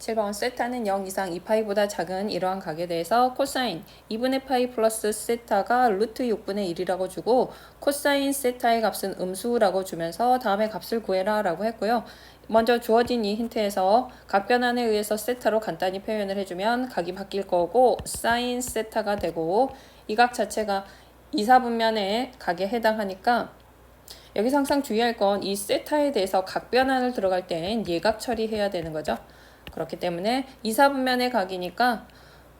7번 세타는 0 이상 2파이보다 작은 이러한 각에 대해서 코사인 2분의 파이 플러스 세타가 루트 6분의 1이라고 주고 코사인 세타의 값은 음수라고 주면서 다음에 값을 구해라 라고 했고요. 먼저 주어진 이 힌트에서 각 변환에 의해서 세타로 간단히 표현을 해주면 각이 바뀔 거고 사인 세타가 되고 이 각 자체가 2, 4분면의 각에 해당하니까 여기서 항상 주의할 건 이 세타에 대해서 각 변환을 들어갈 땐 예각 처리해야 되는 거죠. 그렇기 때문에 2, 4분면의 각이니까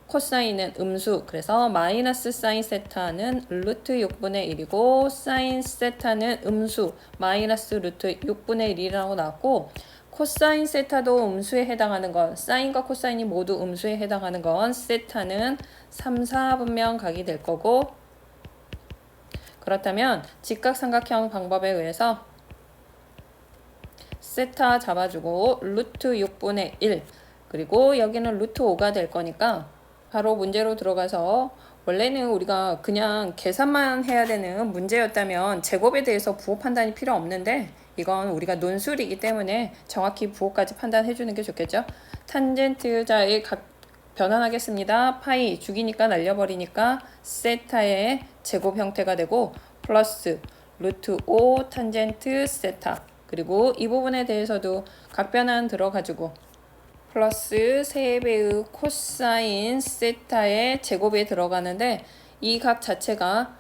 코사인은 음수, 그래서 마이너스 사인 세타는 루트 6분의 1이고 사인 세타는 음수, 마이너스 루트 6분의 1이라고 나왔고 코사인 세타도 음수에 해당하는 건 사인과 코사인이 모두 음수에 해당하는 건 세타는 3, 4분면 각이 될 거고 그렇다면 직각삼각형 방법에 의해서 세타 잡아주고 루트 6분의 1 그리고 여기는 루트 5가 될 거니까 바로 문제로 들어가서 원래는 우리가 그냥 계산만 해야 되는 문제였다면 제곱에 대해서 부호 판단이 필요 없는데 이건 우리가 논술이기 때문에 정확히 부호까지 판단해 주는 게 좋겠죠. 탄젠트자의 각 변환하겠습니다. 파이 죽이니까 날려버리니까 세타의 제곱 형태가 되고 플러스 루트 5 탄젠트 세타 그리고 이 부분에 대해서도 각 변환 들어가지고 플러스 3배의 코사인 세타의 제곱에 들어가는데 이 각 자체가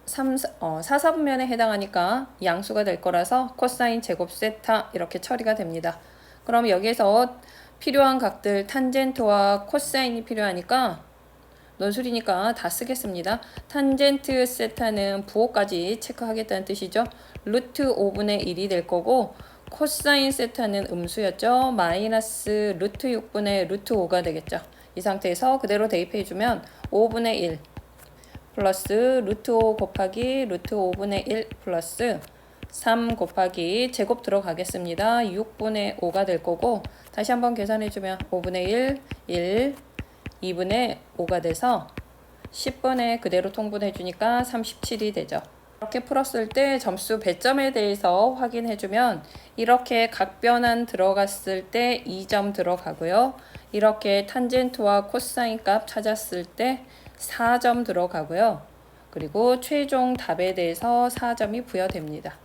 4, 4분면에 해당하니까 양수가 될 거라서 코사인 제곱 세타 이렇게 처리가 됩니다. 그럼 여기에서 필요한 각들 탄젠트와 코사인이 필요하니까 논술이니까 다 쓰겠습니다. 탄젠트 세타는 부호까지 체크하겠다는 뜻이죠. 루트 5분의 1이 될 거고 코사인 세타는 음수였죠. 마이너스 루트 6분의 루트 5가 되겠죠. 이 상태에서 그대로 대입해주면 5분의 1 플러스 루트 5 곱하기 루트 5분의 1 플러스 3 곱하기 제곱 들어가겠습니다. 6분의 5가 될 거고 다시 한번 계산해주면 5분의 1 2분의 5가 돼서 10분의 그대로 통분해주니까 37이 되죠. 이렇게 풀었을 때 점수 배점에 대해서 확인해주면 이렇게 각 변환 들어갔을 때 2점 들어가고요. 이렇게 탄젠트와 코사인 값 찾았을 때 4점 들어가고요. 그리고 최종 답에 대해서 4점이 부여됩니다.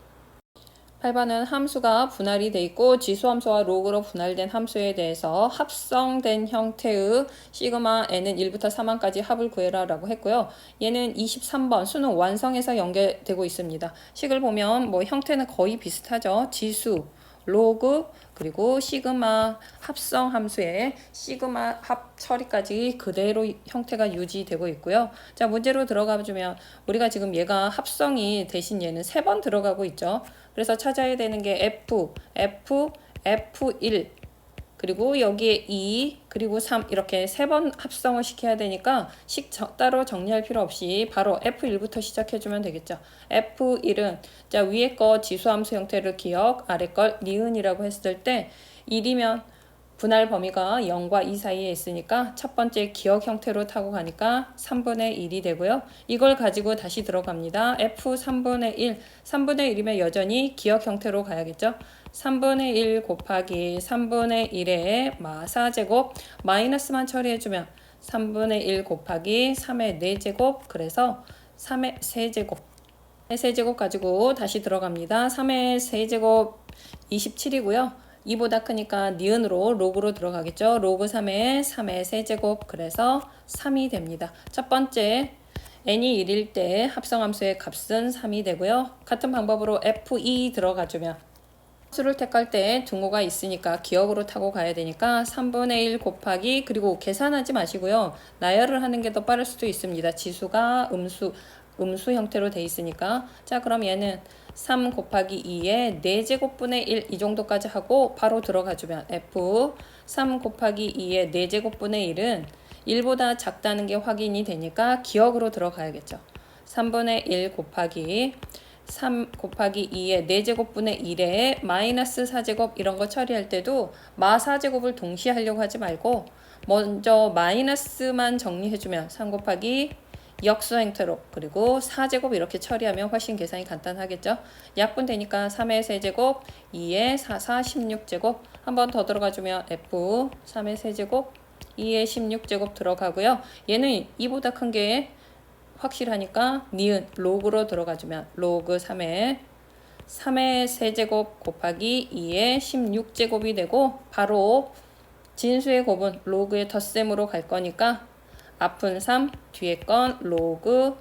8번은 함수가 분할이 돼 있고 지수함수와 로그로 분할된 함수에 대해서 합성된 형태의 시그마 n은 1부터 3항까지 합을 구해라 라고 했고요. 얘는 23번 수능 완성해서 연결되고 있습니다. 식을 보면 뭐 형태는 거의 비슷하죠. 지수, 로그, 그리고 시그마 합성 함수의 시그마 합 처리까지 그대로 형태가 유지되고 있고요. 자, 문제로 들어가 주면 우리가 지금 얘가 합성이 대신 얘는 3번 들어가고 있죠. 그래서 찾아야 되는 게 F1 그리고 여기에 2 그리고 3 이렇게 3번 합성을 시켜야 되니까 따로 정리할 필요 없이 바로 F1부터 시작해주면 되겠죠. F1은 자 위에 거 지수함수 형태를 기억 아래 걸 니은이라고 했을 때 1이면 분할 범위가 0과 2 사이에 있으니까 첫 번째 기억 형태로 타고 가니까 3분의 1이 되고요. 이걸 가지고 다시 들어갑니다. F3분의 1, 3분의 1이면 여전히 기억 형태로 가야겠죠. 3분의 1 곱하기 3분의 1의 마사제곱 마이너스만 처리해주면 3분의 1 곱하기 3의 4제곱 그래서 3의 세제곱 세제곱 가지고 다시 들어갑니다. 3의 세제곱 27이고요. 2보다 크니까 니은으로 로그로 들어가겠죠. 로그 3의 세제곱 그래서 3이 됩니다. 첫 번째 n이 1일 때 합성함수의 값은 3이 되고요. 같은 방법으로 F2 들어가주면 수를 택할 때 등호가 있으니까 기억으로 타고 가야 되니까 3분의 1 곱하기 그리고 계산하지 마시고요. 나열을 하는 게 더 빠를 수도 있습니다. 지수가 음수 형태로 돼 있으니까 자 그럼 얘는 3 곱하기 2에 4제곱분의 1 이 정도까지 하고 바로 들어가주면 F 3 곱하기 2에 4제곱분의 1은 1보다 작다는 게 확인이 되니까 기억으로 들어가야겠죠. 3분의 1 곱하기 3 곱하기 2의 4제곱분의 1에 마이너스 4제곱 이런 거 처리할 때도 마 4제곱을 동시에 하려고 하지 말고 먼저 마이너스만 정리해주면 3 곱하기 역수 행태로 그리고 4제곱 이렇게 처리하면 훨씬 계산이 간단하겠죠. 약분되니까 3의 세제곱 2의 4, 16제곱 한 번 더 들어가주면 F 3의 세제곱 2의 16제곱 들어가고요. 얘는 2보다 큰 게 확실하니까 니은 로그로 들어가주면 로그 3의 세제곱 곱하기 2의 16제곱이 되고 바로 진수의 곱은 로그의 덧셈으로 갈 거니까 앞은 3, 뒤에 건 로그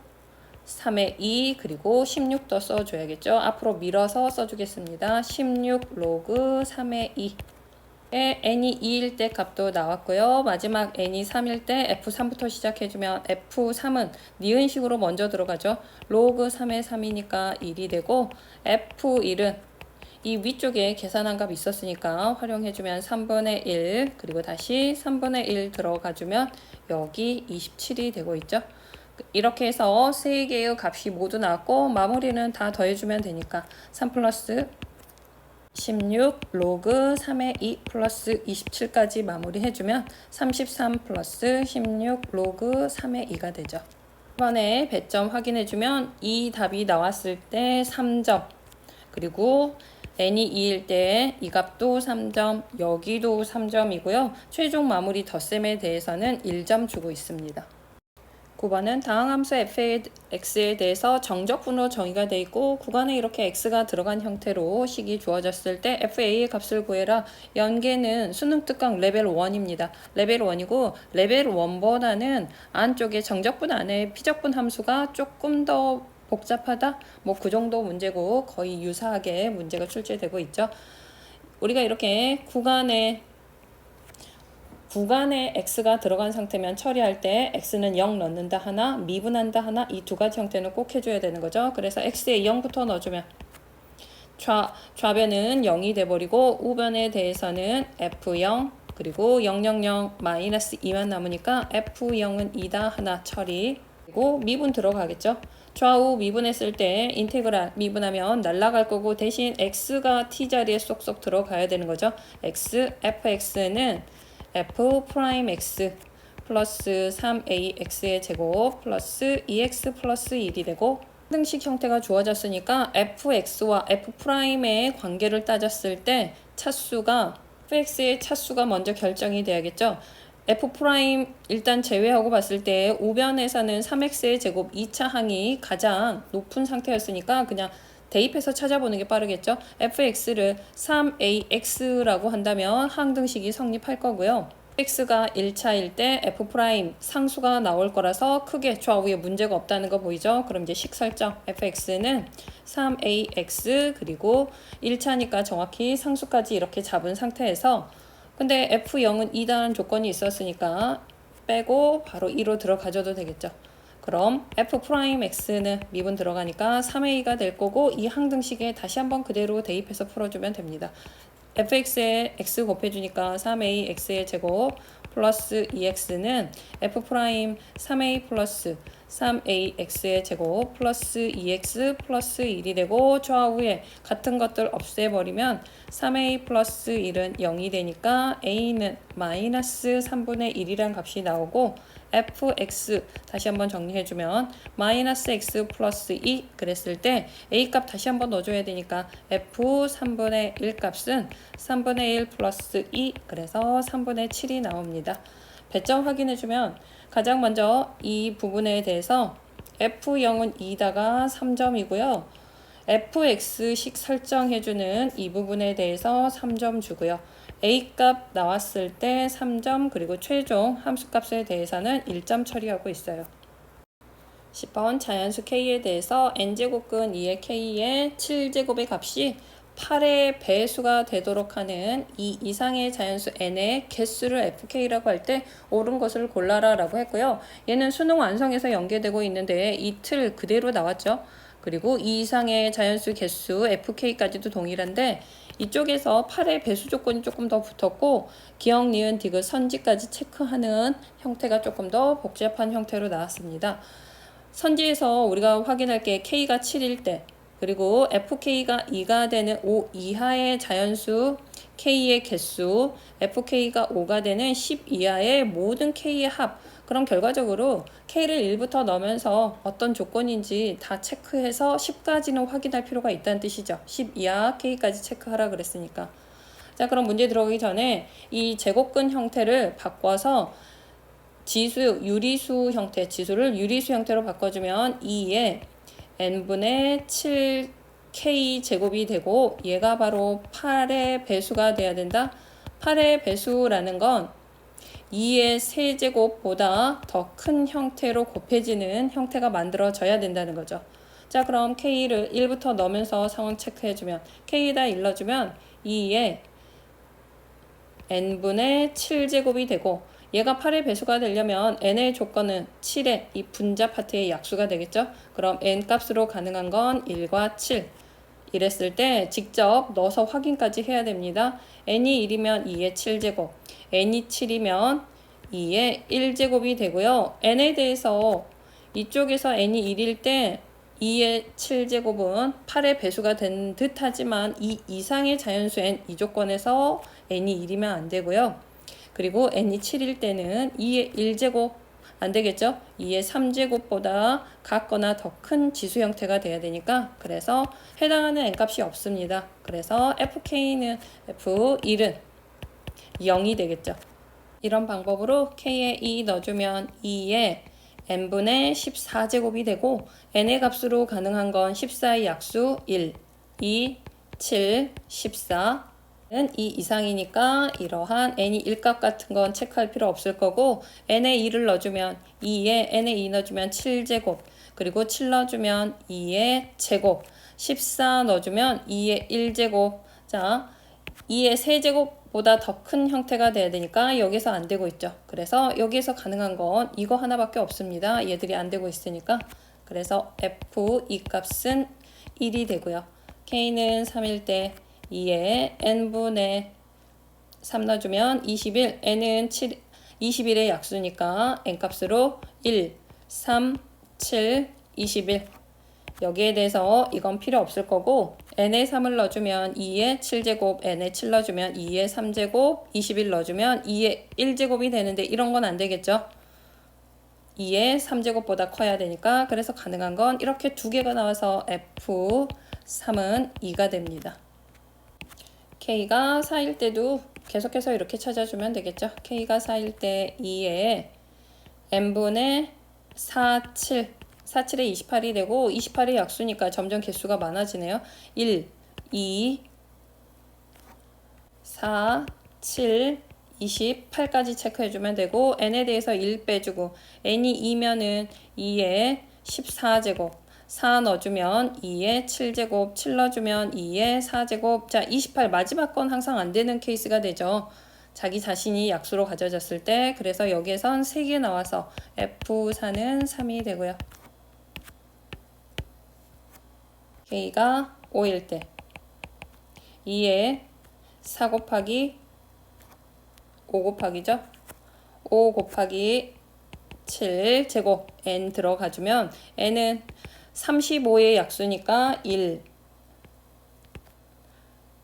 3의 2 그리고 16도 써줘야겠죠. 앞으로 밀어서 써주겠습니다. 16 로그 3의 2 n이 2일 때 값도 나왔고요. 마지막 n이 3일 때 f3부터 시작해주면 f3은 니은식으로 먼저 들어가죠. 로그 3의 3이니까 1이 되고 f1은 이 위쪽에 계산한 값이 있었으니까 활용해주면 3분의 1 그리고 다시 3분의 1 들어가주면 여기 27이 되고 있죠. 이렇게 해서 세 개의 값이 모두 나왔고 마무리는 다 더해주면 되니까 3 플러스 16 로그 3의 2 플러스 27까지 마무리해주면 33 플러스 16 로그 3의 2가 되죠. 이번에 배점 확인해주면 이 답이 나왔을 때 3점 그리고 n이 2일 때 이 값도 3점 여기도 3점이고요. 최종 마무리 덧셈에 대해서는 1점 주고 있습니다. 9번은 다항함수 fx에 대해서 정적분으로 정의가 되어 있고 구간에 이렇게 x가 들어간 형태로 식이 주어졌을 때 fa의 값을 구해라. 연계는 수능 특강 레벨 1입니다. 레벨 1이고 레벨 1보다는 안쪽에 정적분 안에 피적분 함수가 조금 더 복잡하다? 뭐 그 정도 문제고 거의 유사하게 문제가 출제되고 있죠. 우리가 이렇게 구간에 x가 들어간 상태면 처리할 때 x는 0 넣는다 하나, 미분한다 하나 이 두 가지 형태는 꼭 해줘야 되는 거죠. 그래서 x에 0부터 넣어주면 좌변은 0이 돼버리고 우변에 대해서는 f0 그리고 000 마이너스 2만 남으니까 f0은 2다 하나 처리 그리고 미분 들어가겠죠. 좌우 미분했을 때 인테그랄 미분하면 날라갈 거고 대신 x가 t자리에 쏙쏙 들어가야 되는 거죠. fx는 f'(x) 플러스 3ax의 제곱 플러스 2x 플러스 1이 되고 상등식 형태가 주어졌으니까 fx와 f'의 관계를 따졌을 때 차수가 fx의 차수가 먼저 결정이 돼야겠죠. f' 일단 제외하고 봤을 때 우변에서는 3x의 제곱 2차 항이 가장 높은 상태였으니까 그냥 대입해서 찾아보는 게 빠르겠죠. fx를 3ax라고 한다면 항등식이 성립할 거고요. x가 1차일 때 f' 상수가 나올 거라서 크게 좌우에 문제가 없다는 거 보이죠? 그럼 이제 식 설정 fx는 3ax 그리고 1차니까 정확히 상수까지 이렇게 잡은 상태에서 근데 f0은 2다는 조건이 있었으니까 빼고 바로 2로 들어가줘도 되겠죠. 그럼 f'x는 미분 들어가니까 3a가 될 거고 이 항등식에 다시 한번 그대로 대입해서 풀어주면 됩니다. fx에 x 곱해주니까 3ax의 제곱 플러스 2x는 f' 3a 플러스 3ax의 제곱 플러스 2x 플러스 1이 되고 좌우에 같은 것들 없애버리면 3a 플러스 1은 0이 되니까 a는 마이너스 3분의 1이란 값이 나오고 fx 다시 한번 정리해주면 마이너스 x 플러스 2 그랬을 때 a 값 다시 한번 넣어줘야 되니까 f 3분의 1 값은 3분의 1 플러스 2 그래서 3분의 7이 나옵니다. 배점 확인해주면 가장 먼저 이 부분에 대해서 f0은 2다가 3점이고요. fx식 설정해주는 이 부분에 대해서 3점 주고요. A값 나왔을 때 3점 그리고 최종 함수값에 대해서는 1점 처리하고 있어요. 10번 자연수 K에 대해서 n제곱근 2의 K의 7제곱의 값이 8의 배수가 되도록 하는 이 이상의 자연수 n의 개수를 fk라고 할 때 옳은 것을 골라라 라고 했고요. 얘는 수능 완성에서 연계되고 있는데 이 틀 그대로 나왔죠. 그리고 이 이상의 자연수 개수 fk까지도 동일한데 이쪽에서 8의 배수 조건이 조금 더 붙었고 기억, 니은, 디귿, 선지까지 체크하는 형태가 조금 더 복잡한 형태로 나왔습니다. 선지에서 우리가 확인할 게 k가 7일 때 그리고 fk가 2가 되는 5 이하의 자연수 k의 개수 fk가 5가 되는 10 이하의 모든 k의 합 그럼 결과적으로 k를 1부터 넣으면서 어떤 조건인지 다 체크해서 10까지는 확인할 필요가 있다는 뜻이죠. 10 이하 k까지 체크하라 그랬으니까 자, 그럼 문제 들어가기 전에 이 제곱근 형태를 바꿔서 유리수 형태, 지수를 유리수 형태로 바꿔주면 2에 n분의 7k 제곱이 되고 얘가 바로 8의 배수가 돼야 된다. 8의 배수라는 건 2의 세제곱보다 더 큰 형태로 곱해지는 형태가 만들어져야 된다는 거죠. 자, 그럼 k를 1부터 넣으면서 상황 체크해주면 k에다 1 넣어주면 2의 n분의 7제곱이 되고 얘가 8의 배수가 되려면 n의 조건은 7의 이 분자 파트의 약수가 되겠죠. 그럼 n 값으로 가능한 건 1과 7. 이랬을 때 직접 넣어서 확인까지 해야 됩니다. n이 1이면 2의 7제곱, n이 7이면 2의 1제곱이 되고요. n에 대해서 이쪽에서 n이 1일 때 2의 7제곱은 8의 배수가 된 듯 하지만 이 이상의 자연수 n 이 조건에서 n이 1이면 안 되고요. 그리고 n이 7일 때는 2의 1제곱 안 되겠죠? 2의 3제곱보다 같거나 더 큰 지수 형태가 돼야 되니까 그래서 해당하는 n값이 없습니다. 그래서 fk는 f1은 0이 되겠죠. 이런 방법으로 k에 2 넣어주면 2의 n분의 14제곱이 되고 n의 값으로 가능한 건 14의 약수 1, 2, 7, 14 이 이상이니까 이러한 n이 1값 같은 건 체크할 필요 없을 거고 n에 2를 넣어주면 2에 n에 2 넣어주면 7제곱 그리고 7 넣어주면 2의 제곱 14 넣어주면 2의 1제곱 자 2의 세제곱보다 더 큰 형태가 돼야 되니까 여기서 안 되고 있죠. 그래서 여기에서 가능한 건 이거 하나밖에 없습니다. 얘들이 안 되고 있으니까 그래서 f 이 값은 1이 되고요. k는 3일 때 2에 n분의 3 넣어주면 21, n은 21의 약수니까 n값으로 1, 3, 7, 21 여기에 대해서 이건 필요 없을 거고 n에 3을 넣어주면 2의 7제곱, n에 7 넣어주면 2의 3제곱, 21 넣어주면 2의 1제곱이 되는데 이런 건 안 되겠죠. 2의 3제곱보다 커야 되니까 그래서 가능한 건 이렇게 두 개가 나와서 F3은 2가 됩니다. K가 4일 때도 계속해서 이렇게 찾아주면 되겠죠. K가 4일 때 2에 n분의 4, 7 4, 7에 28이 되고 28의 약수니까 점점 개수가 많아지네요. 1, 2, 4, 7, 28까지 체크해주면 되고 n에 대해서 1 빼주고 n이 2면은 2의 14제곱 4 넣어주면 2의 7제곱 7 넣어주면 2의 4제곱 자 28 마지막 건 항상 안 되는 케이스가 되죠. 자기 자신이 약수로 가져졌을 때 그래서 여기에선 3개 나와서 F4는 3이 되고요. K가 5일 때 2에 4 곱하기 5 곱하기죠. 5 곱하기 7 제곱 n 들어가주면 n은 35의 약수니까 1,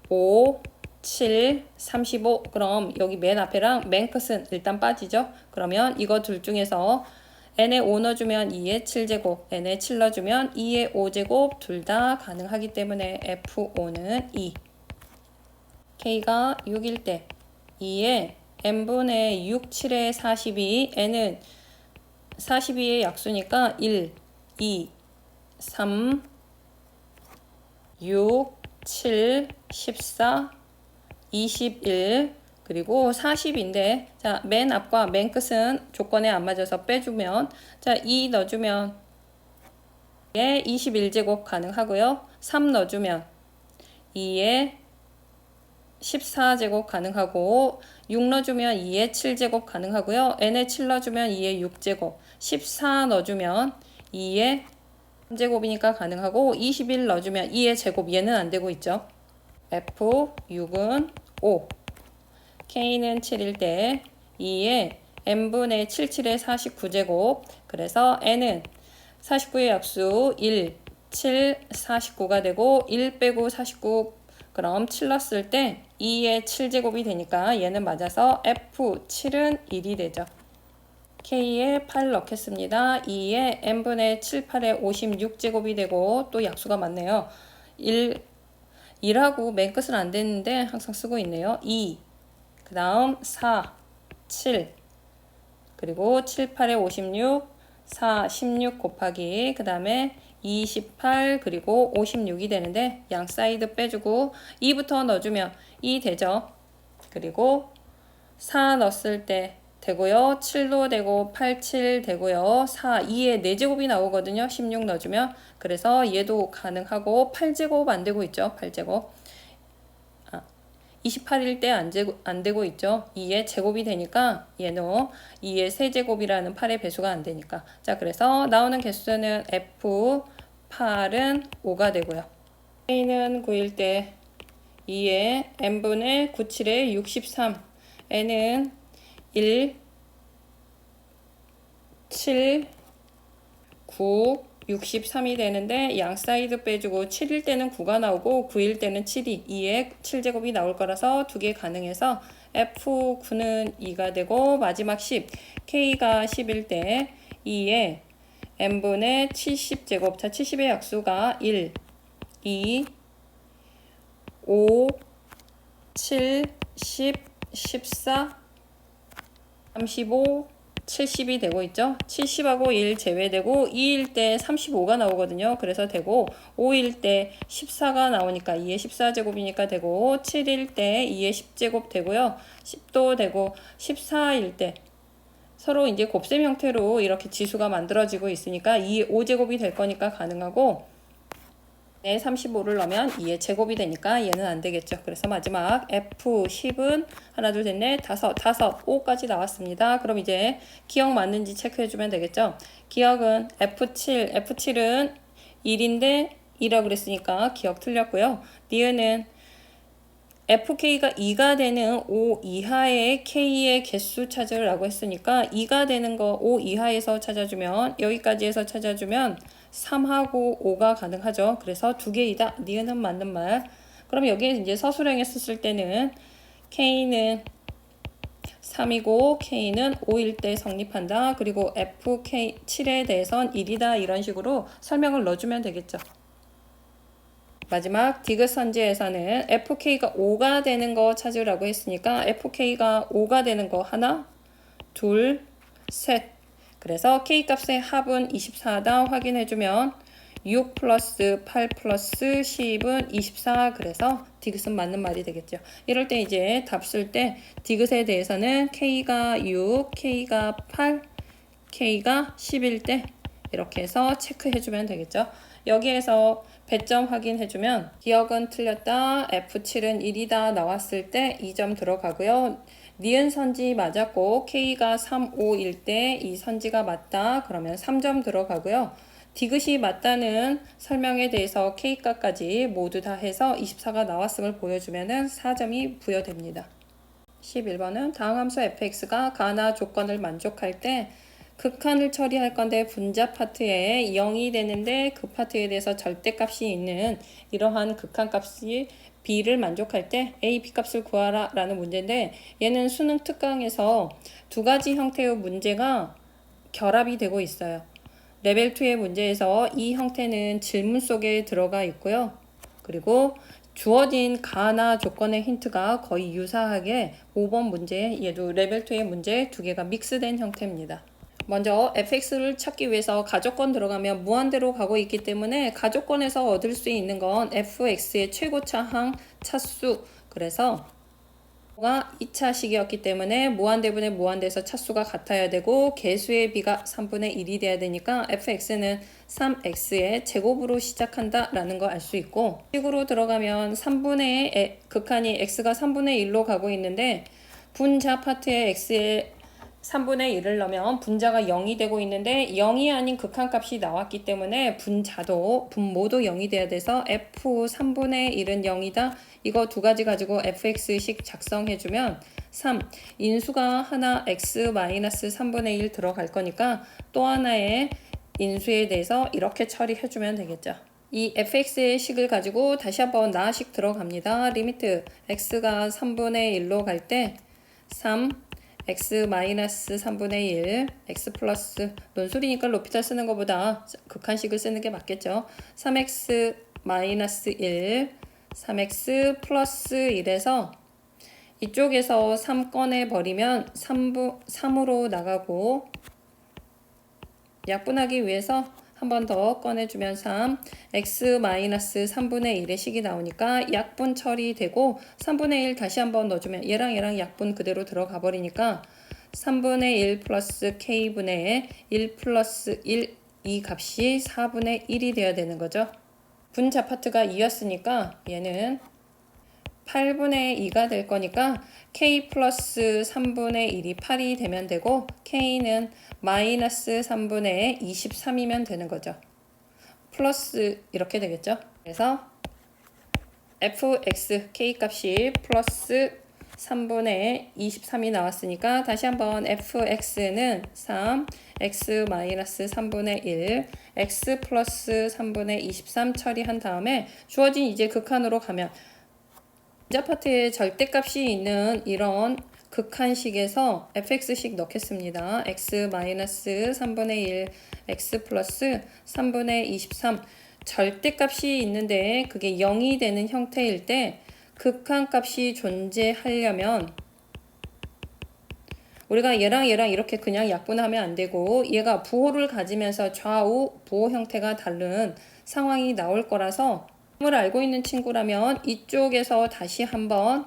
5, 7, 35 그럼 여기 맨 앞에랑 맨 끝은 일단 빠지죠. 그러면 이거 둘 중에서 n에 5 넣어주면 2의 7제곱, n에 7 넣어주면 2의 5제곱 둘 다 가능하기 때문에 F5는 2. K가 6일 때 2의 n분의 6, 7의 42, n은 42의 약수니까 1, 2, 3, 6, 7, 14, 21 그리고 40인데 자, 맨 앞과 맨 끝은 조건에 안 맞아서 빼주면 자, 2 넣어주면 21제곱 가능하고요. 3 넣어주면 2의 14제곱 가능하고 6 넣어주면 2의 7제곱 가능하고요. n에 7 넣어주면 2의 6제곱 14 넣어주면 2의 3제곱이니까 가능하고 21 넣어주면 2의 제곱 얘는 안 되고 있죠. F6은 5 K는 7일 때 2의 n분의 7, 7의 49제곱 그래서 n은 49의 약수 1, 7, 49가 되고 1 빼고 49 그럼 7 넣었을 때 2의 7제곱이 되니까 얘는 맞아서 F7은 1이 되죠. K에 8 넣겠습니다. 2의 n분의 7, 8의 56제곱이 되고 또 약수가 많네요. 1, 1하고 맨 끝은 안 되는데 항상 쓰고 있네요. 2, 그 다음 4, 7, 그리고 7, 8에 56, 4, 16 곱하기 그 다음에 28 그리고 56이 되는데 양 사이드 빼주고 2부터 넣어주면 2 되죠. 그리고 4 넣었을 때 되고요. 7도 되고 8, 7 되고요. 4, 2에 4제곱이 나오거든요. 16 넣어주면. 그래서 얘도 가능하고 8제곱 안 되고 있죠. 8제곱. 28일 때 안 되고 있죠. 2의 제곱이 되니까 얘는 2의 세제곱이라는 8의 배수가 안 되니까. 자, 그래서 나오는 개수는 F8은 5가 되고요. A는 9일 때 2의 n분의 9, 7의 63, n은 1, 7, 9, 63이 되는데 양 사이드 빼주고 7일 때는 9가 나오고 9일 때는 7이 2의 7제곱이 나올 거라서 두 개 가능해서 F9는 2가 되고 마지막 10, K가 10일 때 2의 n분의 70제곱, 자 70의 약수가 1, 2, 5, 7, 10, 14, 35, 70이 되고 있죠. 70하고 1 제외되고 2일 때 35가 나오거든요. 그래서 되고 5일 때 14가 나오니까 2의 14제곱이니까 되고 7일 때 2의 10제곱 되고요. 10도 되고 14일 때 서로 이제 곱셈 형태로 이렇게 지수가 만들어지고 있으니까 2의 5제곱이 될 거니까 가능하고 35를 넣으면 2의 제곱이 되니까 얘는 안 되겠죠. 그래서 마지막 F10은 하나, 둘, 셋, 넷, 다섯, 5까지 나왔습니다. 그럼 이제 기억 맞는지 체크해주면 되겠죠. 기억은 F7은 1인데 2라고 그랬으니까 기억 틀렸고요. 니은은 FK가 2가 되는 5 이하의 K의 개수 찾으라고 했으니까 2가 되는 거 5 이하에서 찾아주면 여기까지 해서 찾아주면 3하고 5가 가능하죠. 그래서 두 개이다. 니은은 맞는 말. 그럼 여기에 이제 서술형에 썼을 때는 K는 3이고 K는 5일 때 성립한다. 그리고 FK 7에 대해선 1이다. 이런 식으로 설명을 넣어주면 되겠죠. 마지막 디귿 선지에서는 FK가 5가 되는 거 찾으라고 했으니까 FK가 5가 되는 거 하나, 둘, 셋. 그래서 K값의 합은 24다 확인해주면 6 플러스 8 플러스 10은 24. 그래서 디귿은 맞는 말이 되겠죠. 이럴 때 이제 답 쓸 때 디귿에 대해서는 K가 6, K가 8, K가 10일 때 이렇게 해서 체크해주면 되겠죠. 여기에서 배점 확인해주면 기억은 틀렸다, F7은 1이다 나왔을 때 2점 들어가고요. 니은 선지 맞았고 K가 3, 5일 때 이 선지가 맞다 그러면 3점 들어가고요. 디귿이 맞다는 설명에 대해서 K값까지 모두 다 해서 24가 나왔음을 보여주면 4점이 부여됩니다. 11번은 다음 함수 fx가 가나 조건을 만족할 때 극한을 처리할 건데 분자 파트에 0이 되는데 그 파트에 대해서 절대값이 있는 이러한 극한값이 b를 만족할 때 a, b값을 구하라 라는 문제인데 얘는 수능 특강에서 두 가지 형태의 문제가 결합이 되고 있어요. 레벨 2의 문제에서 이 형태는 질문 속에 들어가 있고요. 그리고 주어진 가나 조건의 힌트가 거의 유사하게 5번 문제, 얘도 레벨 2의 문제 두 개가 믹스된 형태입니다. 먼저 fx를 찾기 위해서 가조건 들어가면 무한대로 가고 있기 때문에 가조건에서 얻을 수 있는 건 fx의 최고차항 차수. 그래서 가 2차식이었기 때문에 무한대분의 무한대에서 차수가 같아야 되고 개수의 비가 3분의 1이 돼야 되니까 fx는 3x의 제곱으로 시작한다 라는 걸 알 수 있고 식으로 들어가면 3분의 극한이 x가 3분의 1로 가고 있는데 분자 파트에 x의 3분의 1을 넣으면 분자가 0이 되고 있는데 0이 아닌 극한값이 나왔기 때문에 분모도 0이 돼야 돼서 f 3분의 1은 0이다. 이거 두 가지 가지고 fx식 작성해주면 3, 인수가 하나 x-3분의 1 들어갈 거니까 또 하나의 인수에 대해서 이렇게 처리해주면 되겠죠. 이 fx의 식을 가지고 다시 한번 나식 들어갑니다. 리미트 x가 3분의 1로 갈 때 3, x-3분의 1, x 플러스 논술이니까 로피탈 쓰는 것보다 극한식을 쓰는 게 맞겠죠. 3x-1, 3x 플러스 1에서 이쪽에서 3 꺼내버리면 3으로 나가고 약분하기 위해서 한 번 더 꺼내주면 3 x 마이너스 3분의 1의 식이 나오니까 약분 처리되고 3분의 1 다시 한 번 넣어주면 얘랑 약분 그대로 들어가 버리니까 3분의 1 플러스 k분의 1 플러스 1 이 값이 4분의 1이 되어야 되는 거죠. 분자 파트가 2였으니까 얘는 8분의 2가 될 거니까 k 플러스 3분의 1이 8이 되면 되고 k는 마이너스 3분의 23이면 되는 거죠. 플러스 이렇게 되겠죠. 그래서 fx k 값이 플러스 3분의 23이 나왔으니까 다시 한번 fx는 3 x 마이너스 3분의 1 x 플러스 3분의 23 처리한 다음에 주어진 이제 극한으로 가면 분자 파트에 절대값이 있는 이런 극한식에서 fx식 넣겠습니다. x 마이너스 3분의 1 x 플러스 3분의 23 절대값이 있는데 그게 0이 되는 형태일 때 극한값이 존재하려면 우리가 얘랑 이렇게 그냥 약분하면 안 되고 얘가 부호를 가지면서 좌우 부호 형태가 다른 상황이 나올 거라서 을 알고 있는 친구라면 이쪽에서 다시 한번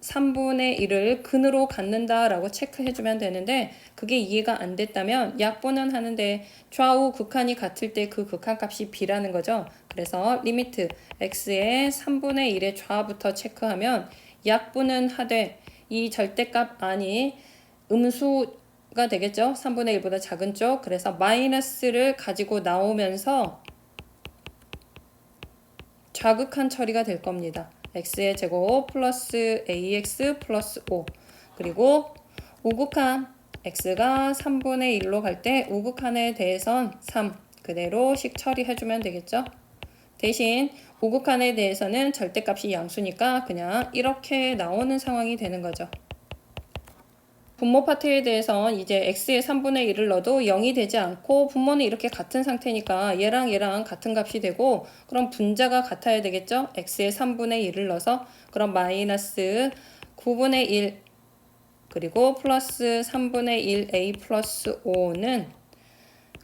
3분의 1을 근으로 갖는다 라고 체크해주면 되는데 그게 이해가 안 됐다면 약분은 하는데 좌우 극한이 같을 때 그 극한값이 b라는 거죠. 그래서 리미트 x의 3분의 1의 좌부터 체크하면 약분은 하되 이 절대값 안이 음수가 되겠죠. 3분의 1보다 작은 쪽. 그래서 마이너스를 가지고 나오면서 좌극한 처리가 될 겁니다. x의 제곱 플러스 ax 플러스 5 그리고 우극한 x가 3분의 1로 갈 때 우극한에 대해선 3 그대로 식 처리해주면 되겠죠. 대신 우극한에 대해서는 절대값이 양수니까 그냥 이렇게 나오는 상황이 되는 거죠. 분모 파트에 대해선 이제 x의 3분의 1을 넣어도 0이 되지 않고 분모는 이렇게 같은 상태니까 얘랑 같은 값이 되고 그럼 분자가 같아야 되겠죠? x의 3분의 1을 넣어서 그럼 마이너스 9분의 1 그리고 플러스 3분의 1 a 플러스 5는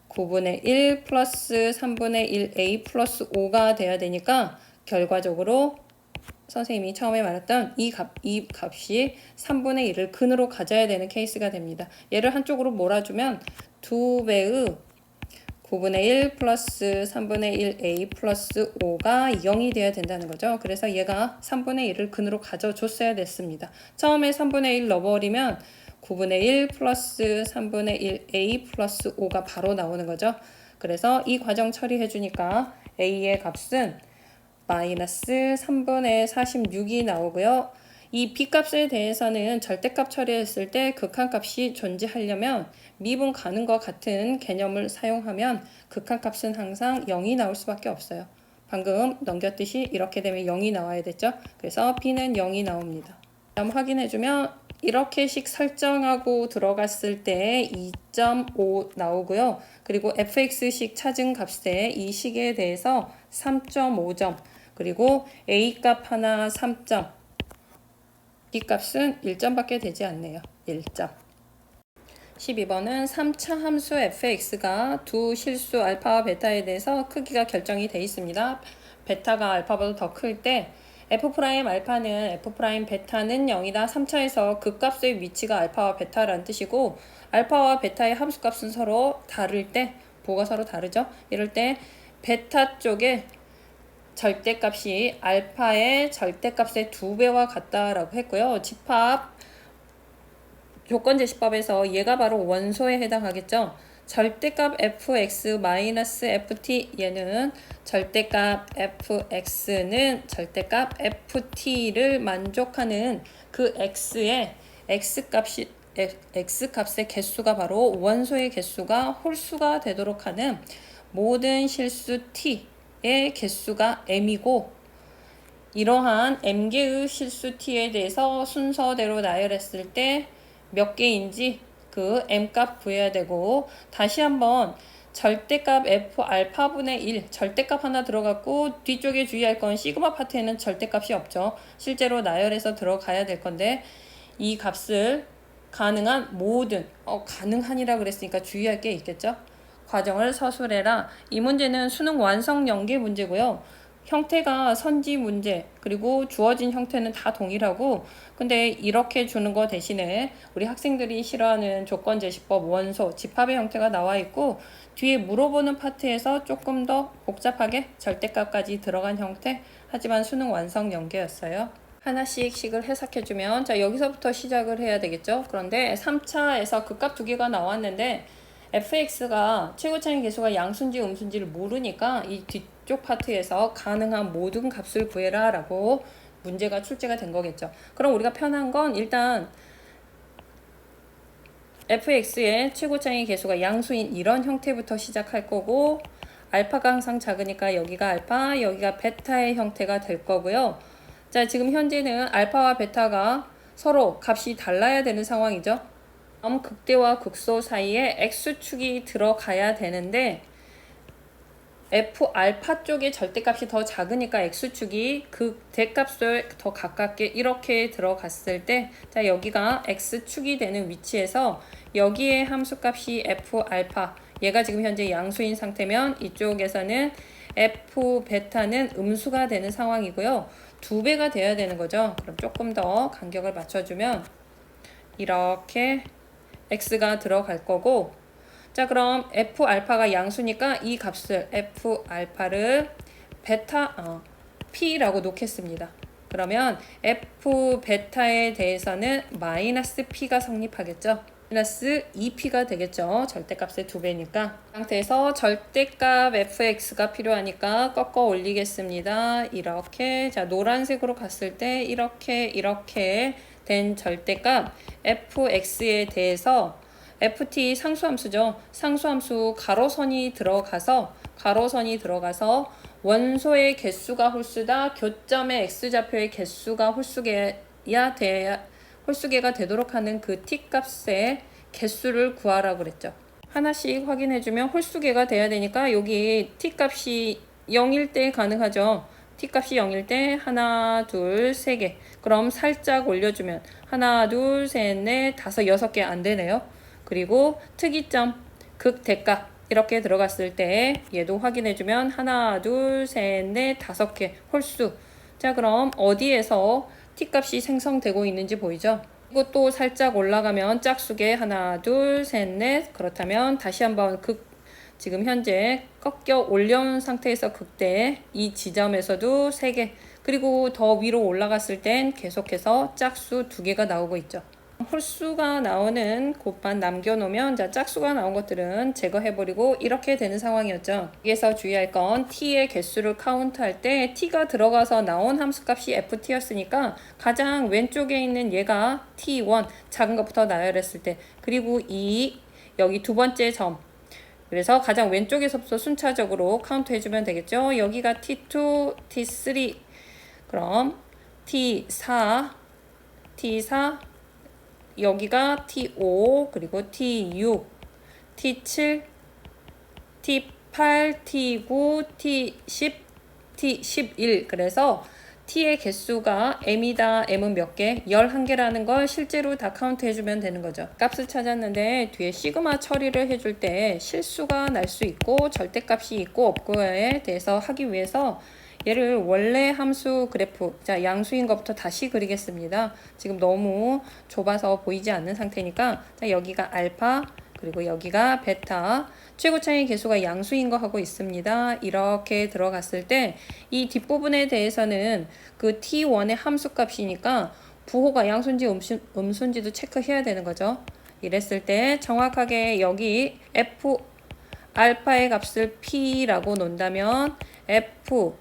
9분의 1 플러스 3분의 1 a 플러스 5가 돼야 되니까 결과적으로 선생님이 처음에 말했던 이 값이 3분의 1을 근으로 가져야 되는 케이스가 됩니다. 얘를 한쪽으로 몰아주면 2배의 9분의 1 플러스 3분의 1 a 플러스 5가 0이 되어야 된다는 거죠. 그래서 얘가 3분의 1을 근으로 가져줬어야 됐습니다. 처음에 3분의 1 넣어버리면 9분의 1 플러스 3분의 1 a 플러스 5가 바로 나오는 거죠. 그래서 이 과정 처리해주니까 a의 값은 마이너스 3분의 46이 나오고요. 이 b값에 대해서는 절대값 처리했을 때 극한값이 존재하려면 미분 가능과 같은 개념을 사용하면 극한값은 항상 0이 나올 수밖에 없어요. 방금 넘겼듯이 이렇게 되면 0이 나와야 됐죠. 그래서 b는 0이 나옵니다. 다음 확인해주면 이렇게씩 설정하고 들어갔을 때 2.5 나오고요. 그리고 fx식 찾은 값에 이 식에 대해서 3.5점 그리고 a값 하나 3점 b값은 1점밖에 되지 않네요. 1점 12번은 3차 함수 fx가 두 실수 알파와 베타에 대해서 크기가 결정이 되어 있습니다. 베타가 알파보다 더 클 때 f' 알파는 f' 베타는 0이다. 3차에서 그 값의 위치가 알파와 베타라는 뜻이고 알파와 베타의 함수값은 서로 다를 때 부호가 서로 다르죠. 이럴 때 베타 쪽에 절대값이 알파의 절대값의 2배와 같다라고 했고요. 집합 조건제시법에서 얘가 바로 원소에 해당하겠죠. 절대값 fx-ft 얘는 절대값 fx는 절대값 ft를 만족하는 그 x의 x값의 개수가 바로 원소의 개수가 홀수가 되도록 하는 모든 실수 t의 개수가 m이고 이러한 m개의 실수 t에 대해서 순서대로 나열했을 때 몇 개인지 그 m값 구해야 되고 다시 한번 절대값 F 알파분의 1 절대값 하나 들어갔고 뒤쪽에 주의할 건 시그마 파트에는 절대값이 없죠. 실제로 나열해서 들어가야 될 건데 이 값을 가능한 모든 가능한이라 그랬으니까 주의할 게 있겠죠. 과정을 서술해라. 이 문제는 수능 완성 연계 문제고요. 형태가 선지 문제 그리고 주어진 형태는 다 동일하고 근데 이렇게 주는 거 대신에 우리 학생들이 싫어하는 조건제시법 원소 집합의 형태가 나와 있고 뒤에 물어보는 파트에서 조금 더 복잡하게 절대값까지 들어간 형태 하지만 수능 완성 연계였어요. 하나씩씩을 해석해주면 자 여기서부터 시작을 해야 되겠죠. 그런데 3차에서 극값 두 개가 나왔는데 fx가 최고차이 계수가 양수인지 음수인지를 모르니까 이 뒤쪽 파트에서 가능한 모든 값을 구해라 라고 문제가 출제가 된 거겠죠. 그럼 우리가 편한 건 일단 fx의 최고차이 계수가 양수인 이런 형태부터 시작할 거고 알파가 항상 작으니까 여기가 알파 여기가 베타의 형태가 될 거고요. 자 지금 현재는 알파와 베타가 서로 값이 달라야 되는 상황이죠. 극대와 극소 사이에 x축이 들어가야 되는데 f 알파 쪽에 절대값이 더 작으니까 x축이 그 대값에 더 가깝게 이렇게 들어갔을 때 자 여기가 x축이 되는 위치에서 여기에 함수값이 f 알파 얘가 지금 현재 양수인 상태면 이쪽에서는 f 베타는 음수가 되는 상황이고요. 2배가 돼야 되는 거죠. 그럼 조금 더 간격을 맞춰주면 이렇게 x가 들어갈 거고 자 그럼 f 알파가 양수니까 이 값을 f 알파를 베타 p라고 놓겠습니다. 그러면 f 베타에 대해서는 마이너스 p가 성립하겠죠. 마이너스 2p가 되겠죠. 절대값의 2배니까. 이 상태에서 절대값 fx가 필요하니까 꺾어 올리겠습니다. 이렇게 자 노란색으로 갔을 때 이렇게 된 절대값 fx에 대해서 ft 상수함수죠. 상수함수 가로선이 들어가서 원소의 개수가 홀수다. 교점의 x좌표의 개수가 홀수계가 되도록 하는 그 t값의 개수를 구하라고 그랬죠. 하나씩 확인해주면 홀수계가 돼야 되니까 여기 t값이 0일 때 가능하죠. t값이 0일 때 하나, 둘, 세 개. 그럼 살짝 올려주면 하나, 둘, 셋, 넷, 다섯, 6개 안 되네요. 그리고 특이점, 극대값 이렇게 들어갔을 때 얘도 확인해주면 하나, 둘, 셋, 넷, 5개 홀수. 자 그럼 어디에서 t값이 생성되고 있는지 보이죠? 이것도 살짝 올라가면 짝수계 하나, 둘, 셋, 넷. 그렇다면 다시 한번 지금 현재 꺾여 올려온 상태에서 극대 이 지점에서도 3개 그리고 더 위로 올라갔을 땐 계속해서 짝수 2개가 나오고 있죠. 홀수가 나오는 곳만 남겨놓으면 자 짝수가 나온 것들은 제거해버리고 이렇게 되는 상황이었죠. 여기서 주의할 건 t의 개수를 카운트할 때 t가 들어가서 나온 함수값이 ft였으니까 가장 왼쪽에 있는 얘가 t1 작은 것부터 나열했을 때 그리고 여기 두 번째 점 그래서 가장 왼쪽에서부터 순차적으로 카운트 해주면 되겠죠. 여기가 T2, T3 그럼 T4 여기가 T5 그리고 T6 T7 T8 T9 T10 T11 그래서 t의 개수가 m이다. m은 몇 개? 11개라는 걸 실제로 다 카운트 해주면 되는 거죠. 값을 찾았는데 뒤에 시그마 처리를 해줄 때 실수가 날 수 있고 절대값이 있고 없고에 대해서 하기 위해서 얘를 원래 함수 그래프 자 양수인 것부터 다시 그리겠습니다. 지금 너무 좁아서 보이지 않는 상태니까 자 여기가 알파 그리고 여기가 베타 최고차이 계수가 양수인 거 하고 있습니다. 이렇게 들어갔을 때 이 뒷부분에 대해서는 그 t1의 함수값이니까 부호가 양수인지 음수인지도 체크해야 되는 거죠. 이랬을 때 정확하게 여기 f 알파의 값을 p라고 놓는다면 f